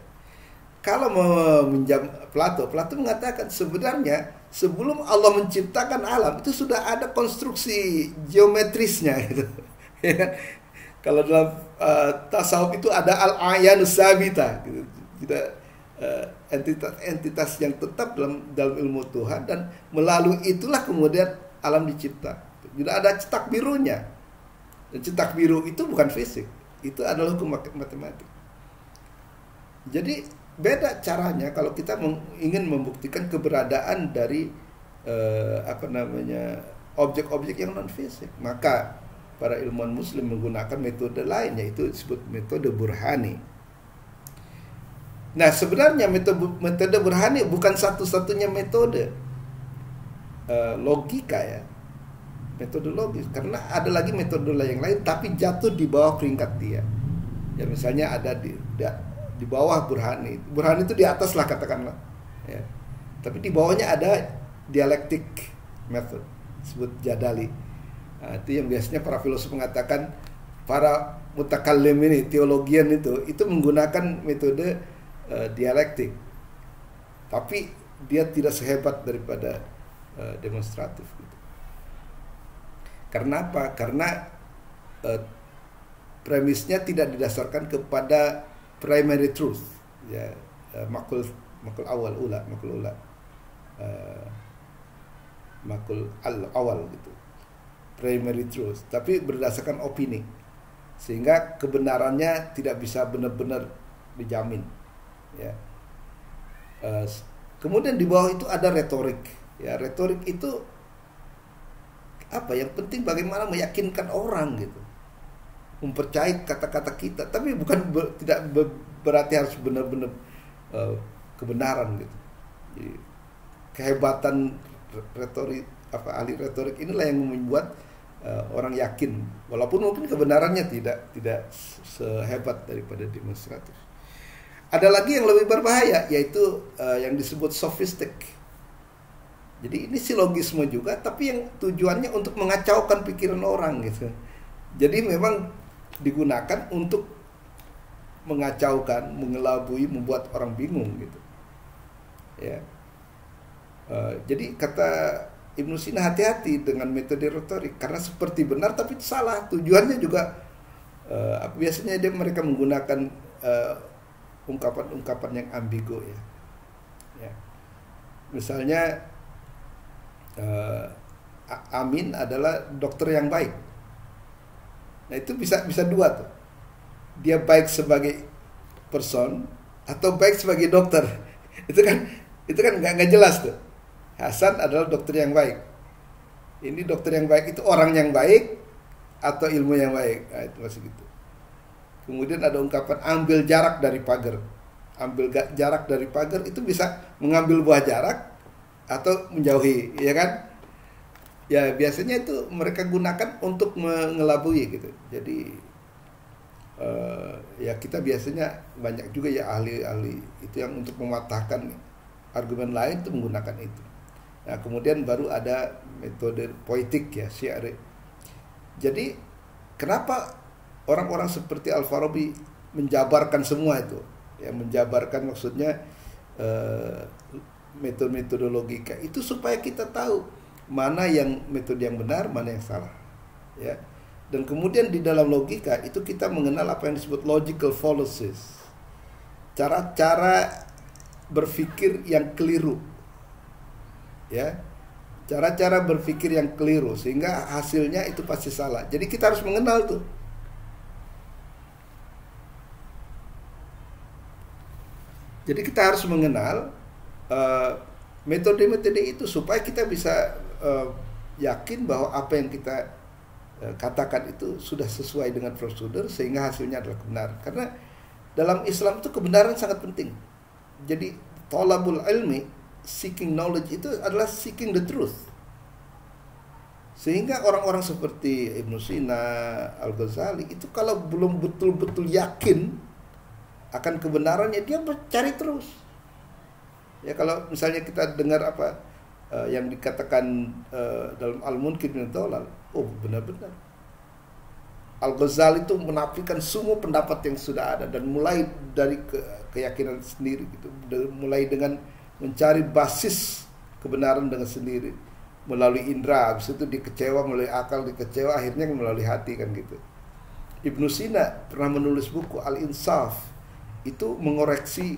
Kalau meminjam Plato mengatakan sebenarnya sebelum Allah menciptakan alam itu sudah ada konstruksi geometrisnya gitu. Kalau dalam tasawuf itu ada al-ayanus sabita gitu. Tidak entitas yang tetap dalam ilmu Tuhan, dan melalui itulah kemudian alam dicipta. Tidak ada cetak birunya. Dan cetak biru itu bukan fisik, itu adalah hukum matematik. Jadi beda caranya kalau kita ingin membuktikan keberadaan dari objek-objek yang non fisik. Maka para ilmuwan Muslim menggunakan metode lain, yaitu disebut metode burhani. Nah sebenarnya metode burhani bukan satu-satunya metode logika ya, metode logis, karena ada lagi metode yang lain tapi jatuh di bawah peringkat dia. Ya misalnya ada di bawah burhani. Burhani itu di atas lah katakanlah. Ya. Tapi di bawahnya ada dialektik method, disebut jadali. Nah, itu yang biasanya para filosof mengatakan para mutakallim ini, teologian itu menggunakan metode dialektik. Tapi dia tidak sehebat daripada demonstratif gitu. Karena apa? Karena premisnya tidak didasarkan kepada primary truth, ya, makul awal ula, makul al awal gitu, primary truth, tapi berdasarkan opini, sehingga kebenarannya tidak bisa benar-benar dijamin, ya. Kemudian di bawah itu ada retorik, ya. Retorik itu apa? Yang penting bagaimana meyakinkan orang gitu, mempercayai kata-kata kita, tapi bukan tidak berarti harus benar-benar kebenaran gitu. Jadi, kehebatan retorik, ahli retorik inilah yang membuat orang yakin, walaupun mungkin kebenarannya tidak sehebat daripada demonstratif. Ada lagi yang lebih berbahaya, yaitu yang disebut sofistik. Jadi ini silogisme juga, tapi yang tujuannya untuk mengacaukan pikiran orang gitu. Jadi memang digunakan untuk mengacaukan, mengelabui, membuat orang bingung gitu. Ya. Jadi kata Ibnu Sina, hati-hati dengan metode retorik, karena seperti benar tapi salah. Tujuannya juga biasanya mereka menggunakan ungkapan-ungkapan yang ambigu, ya. Ya. Misalnya Amin adalah dokter yang baik. Nah itu bisa dua tuh. Dia baik sebagai person atau baik sebagai dokter. Itu kan nggak jelas tuh. Hasan adalah dokter yang baik. Ini dokter yang baik itu orang yang baik atau ilmu yang baik. Nah, itu masih gitu. Kemudian ada ungkapan ambil jarak dari pagar. Ambil jarak dari pagar itu bisa mengambil buah jarak atau menjauhi, ya kan? Ya biasanya itu mereka gunakan untuk mengelabui gitu. Jadi ya kita biasanya banyak juga ya ahli-ahli itu yang untuk mematahkan argumen lain itu menggunakan itu. Nah kemudian baru ada metode poetik, ya, syair. Jadi kenapa orang-orang seperti Al-Farabi menjabarkan semua itu, ya, menjabarkan maksudnya metode logika itu supaya kita tahu mana yang metode yang benar, mana yang salah, ya. Dan kemudian di dalam logika itu kita mengenal apa yang disebut logical fallacies, cara-cara berpikir yang keliru, ya, cara-cara berpikir yang keliru sehingga hasilnya itu pasti salah. Jadi kita harus mengenal tuh. Jadi kita harus mengenal metode-metode itu supaya kita bisa yakin bahwa apa yang kita katakan itu sudah sesuai dengan prosedur sehingga hasilnya adalah kebenaran. Karena dalam Islam itu kebenaran sangat penting. Jadi thalabul ilmi, seeking knowledge itu adalah seeking the truth. Sehingga orang-orang seperti Ibnu Sina, Al-Ghazali itu kalau belum betul-betul yakin akan kebenarannya, dia mencari terus. Ya kalau misalnya kita dengar apa yang dikatakan dalam Al-Munkir min Ad-Dhalal, oh benar-benar Al-Ghazali itu menafikan semua pendapat yang sudah ada, dan mulai dari keyakinan sendiri gitu, mulai dengan mencari basis kebenaran dengan sendiri melalui indera, habis itu dikecewa melalui akal, dikecewa akhirnya melalui hati, kan gitu. Ibnu Sina pernah menulis buku Al-Insaf, itu mengoreksi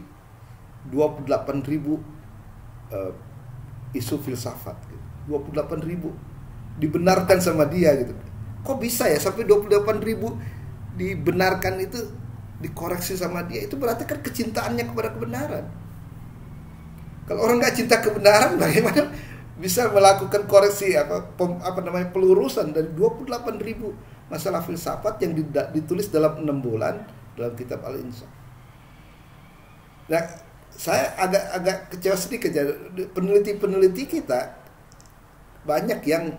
28.000 isu filsafat gitu. 28.000 dibenarkan sama dia gitu. Kok bisa ya sampai 28.000 dibenarkan, itu dikoreksi sama dia? Itu berarti kan kecintaannya kepada kebenaran. Kalau orang nggak cinta kebenaran, bagaimana bisa melakukan koreksi pelurusan dari 28.000 masalah filsafat yang ditulis dalam 6 bulan dalam kitab Al-Insaf. Nah, saya agak kecewa sedikit ya, peneliti-peneliti kita banyak yang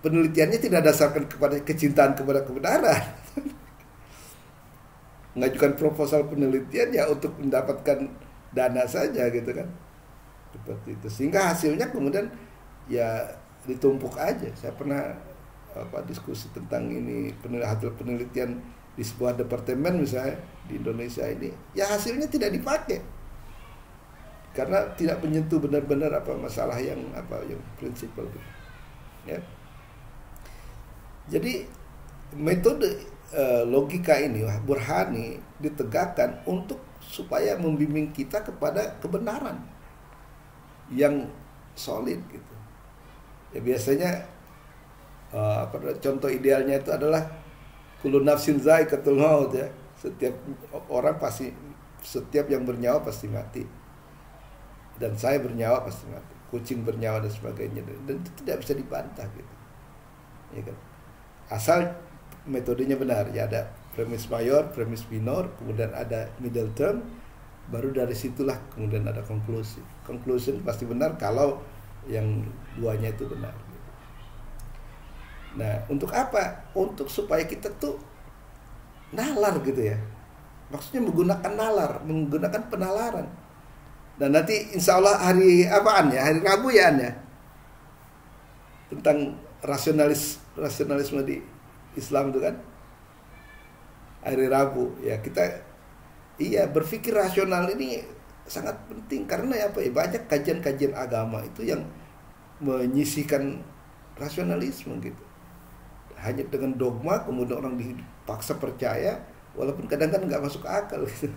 penelitiannya tidak dasarkan kepada kecintaan kepada kebenaran. Mengajukan proposal penelitian ya untuk mendapatkan dana saja gitu kan. Seperti itu. Sehingga hasilnya kemudian ya ditumpuk aja. Saya pernah diskusi tentang ini, hasil penelitian di sebuah departemen misalnya di Indonesia ini, ya hasilnya tidak dipakai. karena tidak menyentuh benar-benar apa masalah yang prinsipal gitu. Ya. Jadi metode logika ini burhani ditegakkan untuk supaya membimbing kita kepada kebenaran yang solid gitu. Ya biasanya contoh idealnya itu adalah kullu nafsin za'iqatul maut ya. Setiap orang pasti, setiap yang bernyawa pasti mati. Dan saya bernyawa pasti mati. Kucing bernyawa dan sebagainya, dan itu tidak bisa dibantah gitu. Ya kan? Asal metodenya benar, ya ada premis mayor, premis minor, kemudian ada middle term, baru dari situlah kemudian ada konklusi. Conclusion pasti benar kalau yang duanya itu benar. Nah, untuk apa? Untuk supaya kita tuh nalar gitu ya. Maksudnya menggunakan nalar, menggunakan penalaran. Dan nanti insya Allah hari apaan ya? Hari Rabu ya An ya? Tentang rasionalisme di Islam itu kan. Hari Rabu ya, kita berpikir rasional ini sangat penting karena apa ya? Banyak kajian-kajian agama itu yang menyisihkan rasionalisme gitu. Hanya dengan dogma kemudian orang dipaksa percaya walaupun kadang-kadang nggak masuk akal gitu.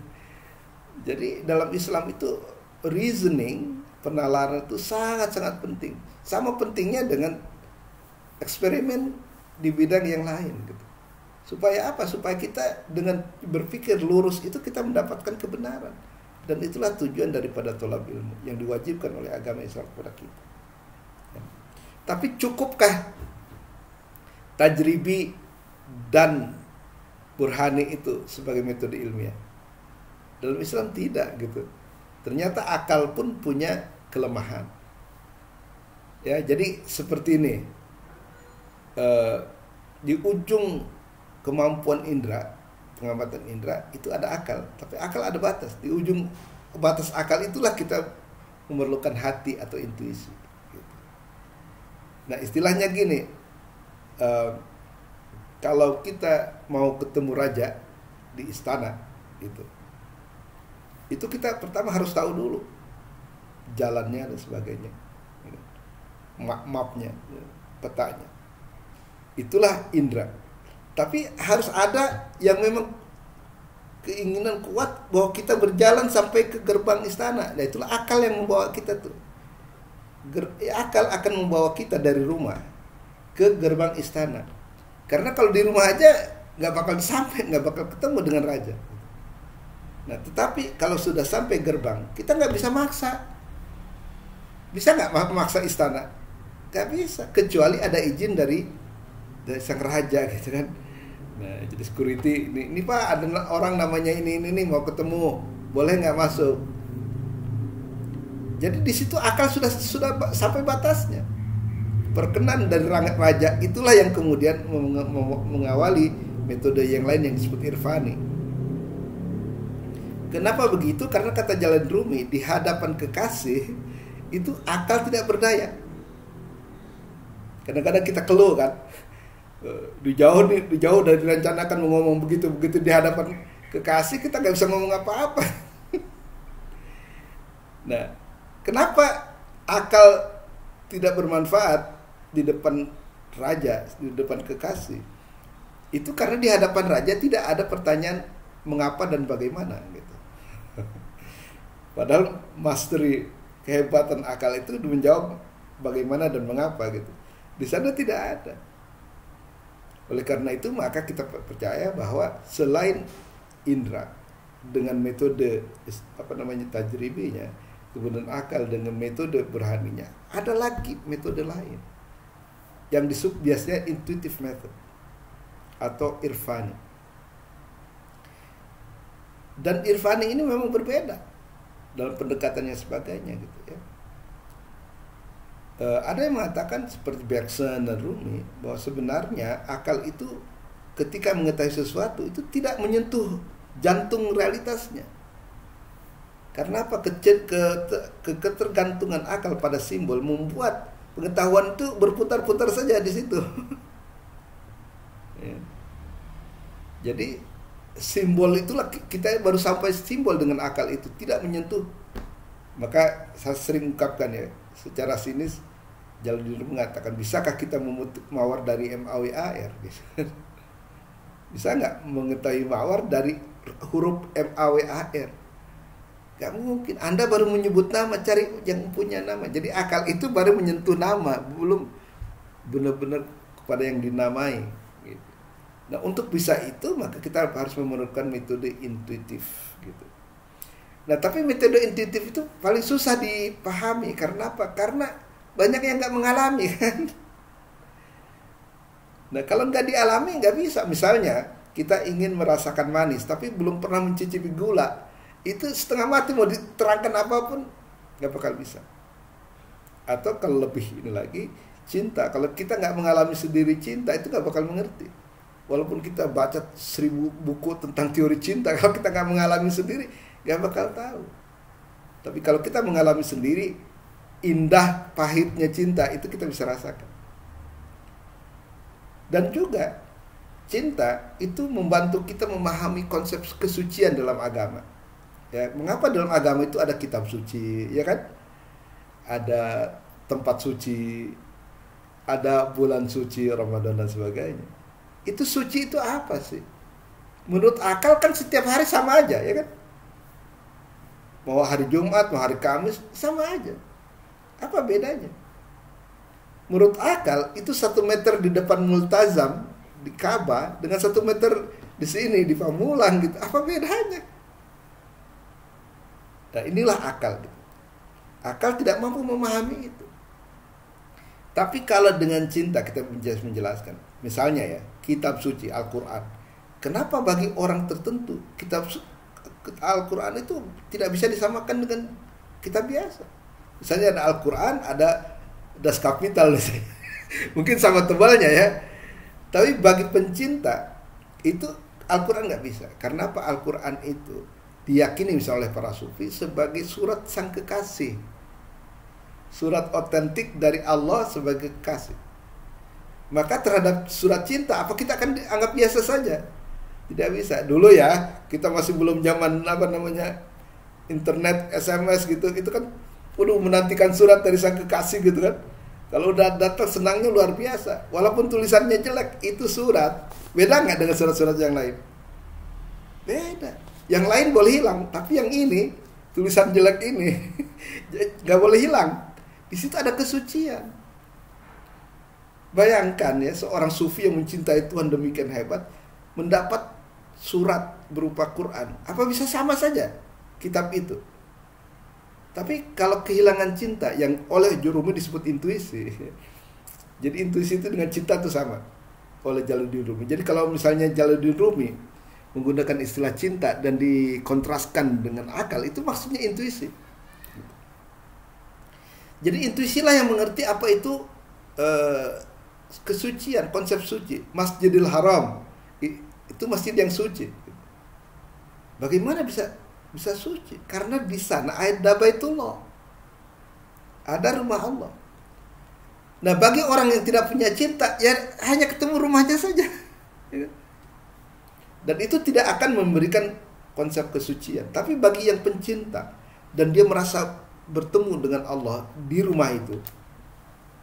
Jadi dalam Islam itu reasoning, penalaran itu sangat-sangat penting. Sama pentingnya dengan eksperimen di bidang yang lain gitu. Supaya apa? Supaya kita dengan berpikir lurus itu kita mendapatkan kebenaran. Dan itulah tujuan daripada tolab ilmu yang diwajibkan oleh agama Islam kepada kita. Ya. Tapi cukupkah tajribi dan burhani itu sebagai metode ilmiah? Dalam Islam tidak gitu. Ternyata akal pun punya kelemahan. Ya, jadi seperti ini. Di ujung kemampuan indera, pengamatan indera itu ada akal, tapi akal ada batas. Di ujung batas akal itulah kita memerlukan hati atau intuisi. Gitu. Nah, istilahnya gini. Kalau kita mau ketemu raja di istana itu kita pertama harus tahu dulu jalannya dan sebagainya, mapnya, petanya. Itulah indera. Tapi harus ada yang memang keinginan kuat bahwa kita berjalan sampai ke gerbang istana. Nah, itulah akal yang membawa kita tuh. Akal akan membawa kita dari rumah ke gerbang istana. Karena kalau di rumah aja nggak bakal sampai, nggak bakal ketemu dengan raja. Nah, tetapi kalau sudah sampai gerbang, kita nggak bisa maksa. Bisa nggak memaksa istana? Nggak bisa, kecuali ada izin dari sang raja gitu kan. Nah, jadi security, ini Pak ada orang namanya ini mau ketemu, boleh nggak masuk? Jadi di situ akal sudah sampai batasnya. Perkenan dari raja itulah yang kemudian mengawali metode yang lain yang disebut irfani. Kenapa begitu? Karena kata Jalan Rumi, di hadapan kekasih itu akal tidak berdaya. Kadang-kadang kita keluh kan, di jauh dari direncanakan mau ngomong begitu di hadapan kekasih kita nggak bisa ngomong apa-apa. Nah, kenapa akal tidak bermanfaat di depan raja, di depan kekasih? Itu karena di hadapan raja tidak ada pertanyaan mengapa dan bagaimana gitu. Padahal mastery, kehebatan akal itu menjawab bagaimana dan mengapa gitu. Di sana tidak ada. Oleh karena itu maka kita percaya bahwa selain indra dengan metode tajribinya, kemudian akal dengan metode burhaninya, ada lagi metode lain yang disebut biasanya intuitive method atau irfani. Dan irfani ini memang berbeda dalam pendekatannya sebagainya gitu ya. Ada yang mengatakan seperti Bergson dan Rumi bahwa sebenarnya akal itu ketika mengetahui sesuatu itu tidak menyentuh jantung realitasnya. Karena apa? Ketergantungan akal pada simbol membuat pengetahuan itu berputar-putar saja di situ. Ya. Jadi simbol itulah kita baru sampai simbol dengan akal itu tidak menyentuh Maka saya sering ungkapkan ya, secara sinis Jalaluddin mengatakan, bisakah kita memutuk mawar dari MAWAR? Bisa nggak mengetahui mawar dari huruf MAWAR? Gak mungkin. Anda baru menyebut nama, cari yang punya nama. Jadi akal itu baru menyentuh nama, belum benar-benar kepada yang dinamai. Gitu. Nah, untuk bisa itu maka kita harus memerlukan metode intuitif. Gitu. Nah, tapi metode intuitif itu paling susah dipahami. Karena apa? Karena banyak yang nggak mengalami kan. Nah, kalau nggak dialami nggak bisa. Misalnya kita ingin merasakan manis, tapi belum pernah mencicipi gula, itu setengah mati mau diterangkan apapun nggak bakal bisa. Atau kalau lebih ini lagi, cinta. Kalau kita nggak mengalami sendiri cinta, itu nggak bakal mengerti. Walaupun kita baca 1000 buku tentang teori cinta, kalau kita nggak mengalami sendiri, nggak bakal tahu. Tapi kalau kita mengalami sendiri, indah pahitnya cinta itu kita bisa rasakan. Dan juga cinta itu membantu kita memahami konsep kesucian dalam agama. Ya, mengapa dalam agama itu ada kitab suci, ya kan? Ada tempat suci, ada bulan suci, Ramadan dan sebagainya. Itu suci itu apa sih? Menurut akal kan setiap hari sama aja, ya kan? Mau hari Jumat, mau hari Kamis, sama aja. Apa bedanya? Menurut akal itu 1 meter di depan Multazam di Ka'bah dengan 1 meter di sini di Pamulang gitu. Apa bedanya? Nah, inilah akal. Akal tidak mampu memahami itu. Tapi kalau dengan cinta kita menjelaskan. Misalnya ya, kitab suci Al-Quran. Kenapa bagi orang tertentu kitab Al-Quran itu tidak bisa disamakan dengan kitab biasa? Misalnya ada Al-Quran, ada Das Kapital. Mungkin sama tebalnya ya. Tapi bagi pencinta, itu Al-Quran nggak bisa. Karena apa? Al-Quran itu diyakini misalnya oleh para sufi sebagai surat sang kekasih. Surat otentik dari Allah sebagai kekasih. Maka terhadap surat cinta, apa kita akan anggap biasa saja? Tidak bisa. Dulu ya, kita masih belum zaman internet, SMS gitu. Itu kan perlu menantikan surat dari sang kekasih gitu kan. Kalau udah datang senangnya luar biasa. Walaupun tulisannya jelek, itu surat. Beda nggak dengan surat-surat yang lain? Beda. Yang lain boleh hilang, tapi yang ini, tulisan jelek ini nggak boleh hilang. Di situ ada kesucian. Bayangkan ya, seorang sufi yang mencintai Tuhan demikian hebat, mendapat surat berupa Quran. Apa bisa sama saja kitab itu? Tapi kalau kehilangan cinta, yang oleh Rumi disebut intuisi. Jadi intuisi itu dengan cinta itu sama oleh Jalaluddin Rumi. Jadi kalau misalnya Jalaluddin Rumi menggunakan istilah cinta dan dikontraskan dengan akal, itu maksudnya intuisi. Jadi intuisilah yang mengerti apa itu kesucian, konsep suci. Masjidil Haram itu masjid yang suci. Bagaimana bisa suci? Karena di sana ada Baitullah, ada rumah Allah. Nah, bagi orang yang tidak punya cinta, ya hanya ketemu rumahnya saja. Dan itu tidak akan memberikan konsep kesucian. Tapi bagi yang pencinta dan dia merasa bertemu dengan Allah di rumah itu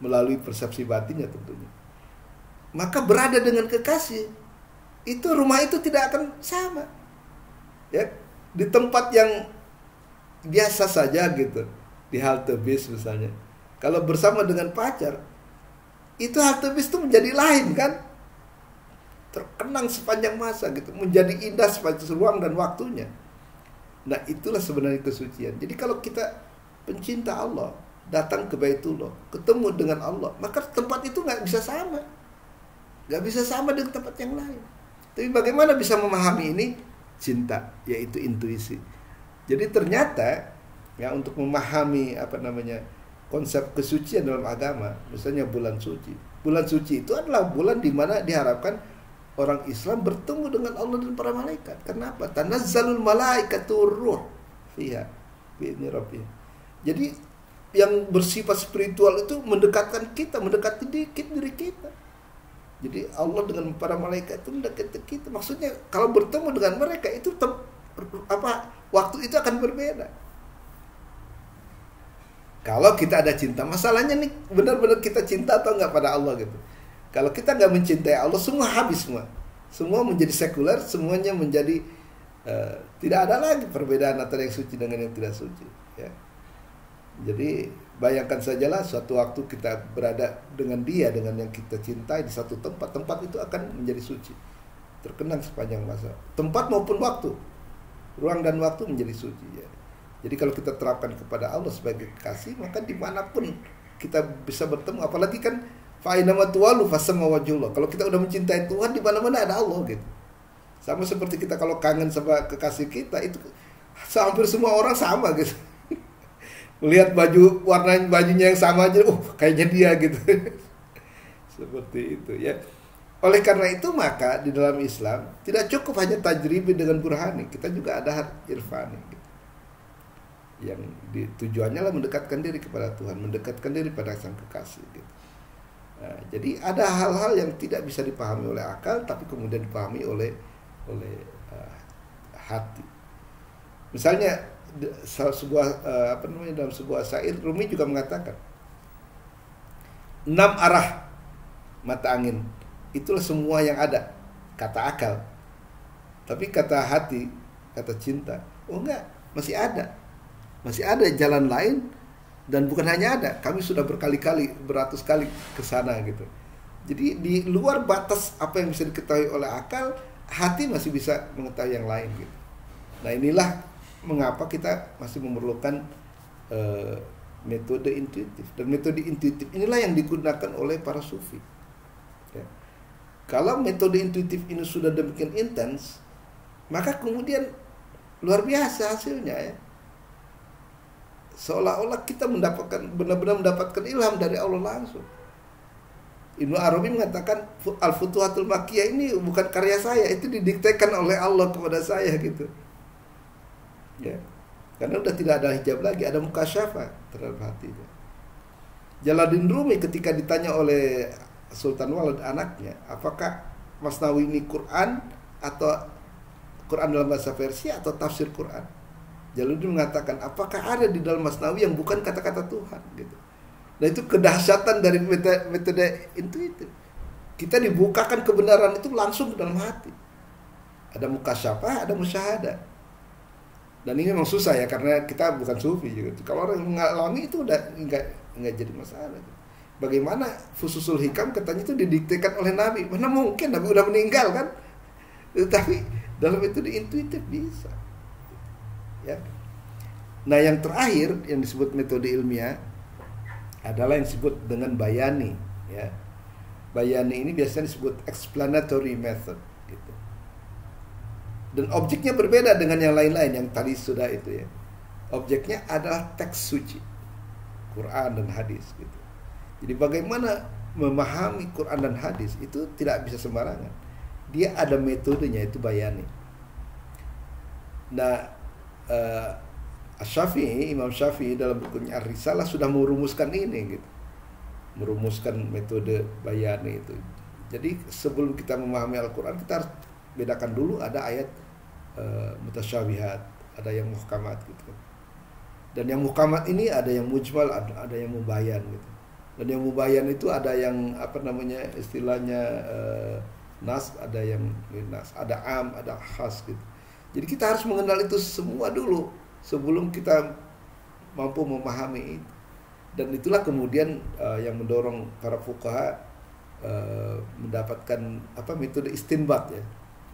melalui persepsi batinnya tentunya, maka berada dengan kekasih, itu rumah itu tidak akan sama. Ya, di tempat yang biasa saja gitu, di halte bis misalnya, kalau bersama dengan pacar, itu halte bis itu menjadi lain kan, terkenang sepanjang masa gitu, menjadi indah sepanjang ruang dan waktunya. Nah, itulah sebenarnya kesucian. Jadi kalau kita pencinta Allah datang ke Baitullah, ketemu dengan Allah, maka tempat itu nggak bisa sama, nggak bisa sama dengan tempat yang lain. Tapi bagaimana bisa memahami ini? Cinta, yaitu intuisi. Jadi ternyata ya, untuk memahami konsep kesucian dalam agama, misalnya bulan suci. Bulan suci itu adalah bulan di mana diharapkan orang Islam bertemu dengan Allah dan para malaikat. Kenapa? Tanazzalul malaikatur ruh fiha bi'izni rabbih. Jadi yang bersifat spiritual itu mendekatkan kita, mendekati diri kita. Jadi Allah dengan para malaikat itu mendekati kita. Maksudnya kalau bertemu dengan mereka itu waktu itu akan berbeda. Kalau kita ada cinta, masalahnya nih benar-benar kita cinta atau nggak pada Allah gitu. Kalau kita nggak mencintai Allah, semua habis semua. Semua menjadi sekuler, semuanya menjadi tidak ada lagi perbedaan antara yang suci dengan yang tidak suci. Ya. Jadi bayangkan sajalah suatu waktu kita berada dengan dia, dengan yang kita cintai di satu tempat, tempat itu akan menjadi suci, terkenang sepanjang masa. Tempat maupun waktu, ruang dan waktu menjadi suci. Ya. Jadi kalau kita terapkan kepada Allah sebagai kekasih, maka dimanapun kita bisa bertemu. Apalagi kan fa'inama tuwalu fasamma wajhullah. Kalau kita udah mencintai Tuhan, di mana-mana ada Allah gitu. Sama seperti kita kalau kangen sama kekasih kita, itu hampir semua orang sama gitu. Melihat baju warna bajunya yang sama aja, kayaknya dia gitu. Seperti itu ya. Oleh karena itu maka di dalam Islam tidak cukup hanya tajribi dengan burhani, kita juga ada irfani gitu. Yang tujuannya lah mendekatkan diri kepada Tuhan, mendekatkan diri pada sang kekasih gitu. Nah, jadi ada hal-hal yang tidak bisa dipahami oleh akal, tapi kemudian dipahami oleh hati. Misalnya sebuah dalam sebuah syair Rumi juga mengatakan 6 arah mata angin itulah semua yang ada, kata akal. Tapi kata hati, kata cinta, enggak, masih ada. Masih ada jalan lain, dan bukan hanya ada, kami sudah berkali-kali, beratus kali ke sana gitu. Jadi di luar batas apa yang bisa diketahui oleh akal, hati masih bisa mengetahui yang lain gitu. Nah inilah mengapa kita masih memerlukan metode intuitif. Dan metode intuitif inilah yang digunakan oleh para sufi ya. Kalau metode intuitif ini sudah demikian intens, maka kemudian luar biasa hasilnya ya. Seolah-olah kita benar-benar mendapatkan ilham dari Allah langsung. Ibnu Arabi mengatakan Al-Futuhatul Makkiyah ini bukan karya saya, itu didiktekan oleh Allah kepada saya gitu. Ya. Karena udah tidak ada hijab lagi, ada mukasyafah terhadap hati. Jalaluddin Rumi ketika ditanya oleh Sultan Walid anaknya, apakah Masnawi ini Quran atau Quran dalam bahasa Persia atau tafsir Quran? Jalaluddin mengatakan, apakah ada di dalam Masnawi yang bukan kata-kata Tuhan gitu. Nah itu kedahsyatan dari metode intuitif. Kita dibukakan kebenaran itu langsung ke dalam hati. Ada mukasyafah, ada musyahadah. Dan ini memang susah ya, karena kita bukan sufi gitu. Kalau orang mengalami itu udah enggak jadi masalah. Bagaimana Fususul Hikam katanya itu didiktekan oleh Nabi. Mana mungkin, Nabi udah meninggal kan. Tapi dalam metode intuitif bisa. Ya. Nah yang terakhir yang disebut metode ilmiah adalah yang disebut dengan bayani ya. Bayani ini biasanya disebut explanatory method gitu. Dan objeknya berbeda dengan yang lain-lain yang tadi sudah itu ya. Objeknya adalah teks suci, Quran dan hadis gitu. Jadi bagaimana memahami Quran dan hadis itu tidak bisa sembarangan. Dia ada metodenya, itu bayani. Nah Imam Syafi'i dalam bukunya Ar-Risalah sudah merumuskan ini gitu. Merumuskan metode bayani itu. Jadi sebelum kita memahami Al-Quran, kita harus bedakan dulu ada ayat mutasyabihat, ada yang muhkamat gitu. Dan yang muhkamat ini ada yang mujmal, ada yang mubayan gitu. Dan yang mubayan itu ada yang istilahnya nas, ada yang nas, ada am, ada khas gitu. Jadi kita harus mengenal itu semua dulu sebelum kita mampu memahami itu. Dan itulah kemudian yang mendorong para fuqaha mendapatkan metode istinbat ya,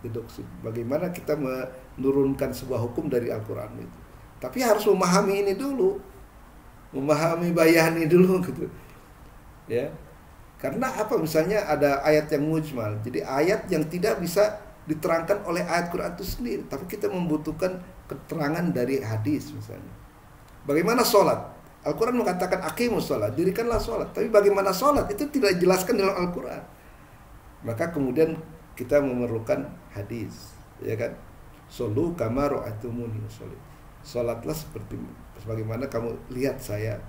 deduksi. Bagaimana kita menurunkan sebuah hukum dari Al-Quran itu. Tapi harus memahami ini dulu, memahami bayani dulu gitu. Ya, karena misalnya ada ayat yang mujmal, jadi ayat yang tidak bisa diterangkan oleh ayat Quran itu sendiri, tapi kita membutuhkan keterangan dari hadis misalnya. Bagaimana sholat? Al-Quran mengatakan aqimus sholat, dirikanlah sholat. Tapi bagaimana sholat itu tidak dijelaskan dalam Al-Quran. Maka kemudian kita memerlukan hadis, ya kan? Sholu kama ra'aitumuni usolli. Sholatlah sebagaimana kamu lihat saya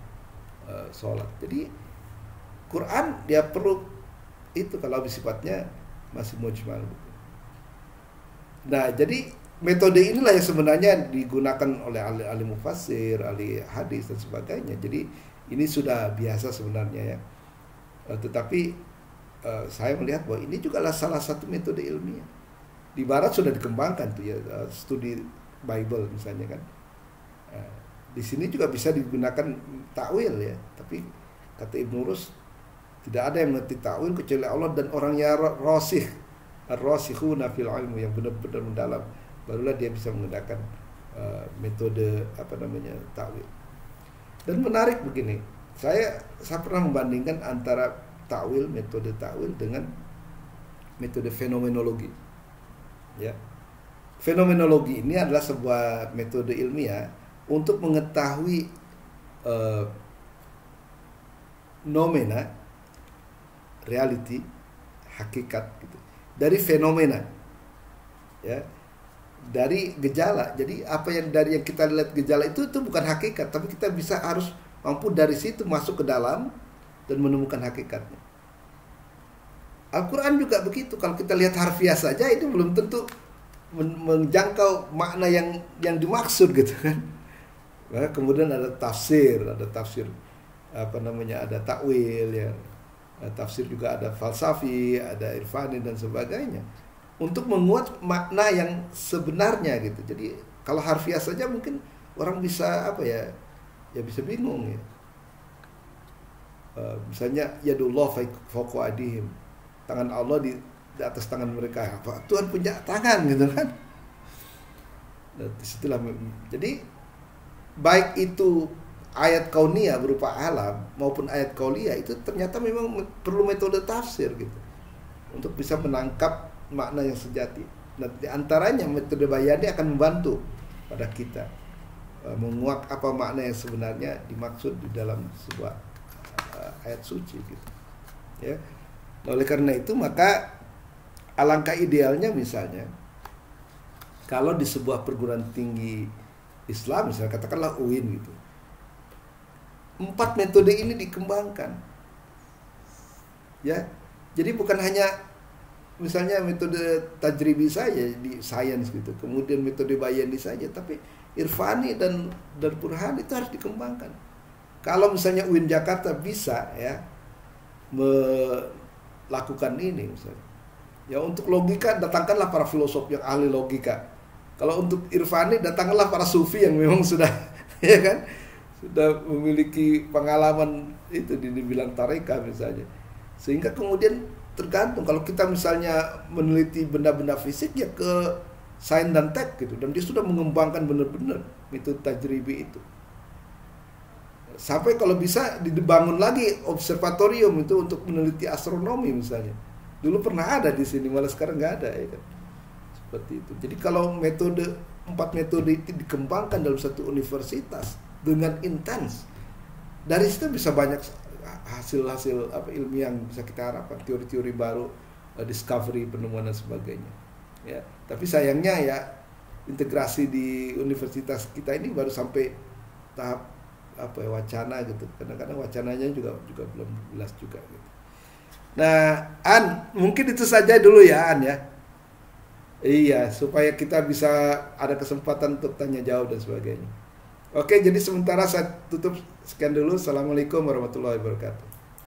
sholat. Jadi Quran dia perlu itu kalau sifatnya masih mujmal. Nah, jadi metode inilah yang sebenarnya digunakan oleh ahli mufassir, ahli hadis dan sebagainya. Jadi ini sudah biasa sebenarnya ya. Tetapi saya melihat bahwa ini juga salah satu metode ilmiah. Di Barat sudah dikembangkan tuh ya, studi Bible misalnya kan. Di sini juga bisa digunakan takwil ya. Tapi kata Ibnu Rus, tidak ada yang mengerti takwil kecuali Allah dan orangnya ar-rasikhuna fil ilmu, yang benar-benar mendalam. Barulah dia bisa menggunakan metode takwil. Dan menarik begini, saya pernah membandingkan antara metode takwil dengan metode fenomenologi. Ya, fenomenologi ini adalah sebuah metode ilmiah untuk mengetahui nomena, reality, hakikat gitu, dari fenomena, ya, dari gejala. Jadi apa yang kita lihat gejala itu bukan hakikat, tapi kita harus mampu dari situ masuk ke dalam dan menemukan hakikatnya. Al-Quran juga begitu. Kalau kita lihat harfiah saja itu belum tentu menjangkau makna yang dimaksud gitu kan. Nah, kemudian ada tafsir ada takwil ya. Tafsir juga ada falsafi, ada irfani dan sebagainya, untuk menguat makna yang sebenarnya gitu. Jadi kalau harfiah saja mungkin orang bisa bisa bingung ya. Misalnya yadullah fawqa adihim, tangan Allah di atas tangan mereka. Apa Tuhan punya tangan gitu kan? Nah, disitulah. Jadi baik itu ayat kauniyah berupa alam maupun ayat qauliyah, itu ternyata memang perlu metode tafsir gitu untuk bisa menangkap makna yang sejati. Nah, di antaranya metode bayani akan membantu pada kita menguak apa makna yang sebenarnya dimaksud di dalam sebuah ayat suci gitu. Ya. Oleh karena itu maka alangkah idealnya misalnya kalau di sebuah perguruan tinggi Islam, misalnya katakanlah UIN gitu, 4 metode ini dikembangkan. Ya. Jadi bukan hanya misalnya metode tajribi saja di sains gitu, kemudian metode bayani saja, tapi irfani dan burhani itu harus dikembangkan. Kalau misalnya UIN Jakarta bisa ya melakukan ini misalnya. Ya, untuk logika datangkanlah para filosof yang ahli logika. Kalau untuk irfani datangkanlah para sufi yang memang sudah ya kan, sudah memiliki pengalaman itu dibilang tareka misalnya. Sehingga kemudian tergantung, kalau kita misalnya meneliti benda-benda fisik ya ke sains dan tek gitu, dan dia sudah mengembangkan benar-benar metode tajribi itu. Sampai kalau bisa dibangun lagi observatorium itu untuk meneliti astronomi misalnya. Dulu pernah ada di sini, malah sekarang nggak ada ya kan. Seperti itu. Jadi kalau 4 metode itu dikembangkan dalam satu universitas dengan intens, dari situ bisa banyak hasil-hasil ilmiah yang bisa kita harapkan, teori-teori baru, discovery, penemuan dan sebagainya. Ya, tapi sayangnya ya integrasi di universitas kita ini baru sampai tahap wacana gitu. Kadang-kadang wacananya juga belum jelas juga gitu. Nah, An, mungkin itu saja dulu ya, An ya. Iya, supaya kita bisa ada kesempatan untuk tanya jawab dan sebagainya. Oke, jadi sementara saya tutup sekian dulu. Assalamualaikum warahmatullahi wabarakatuh.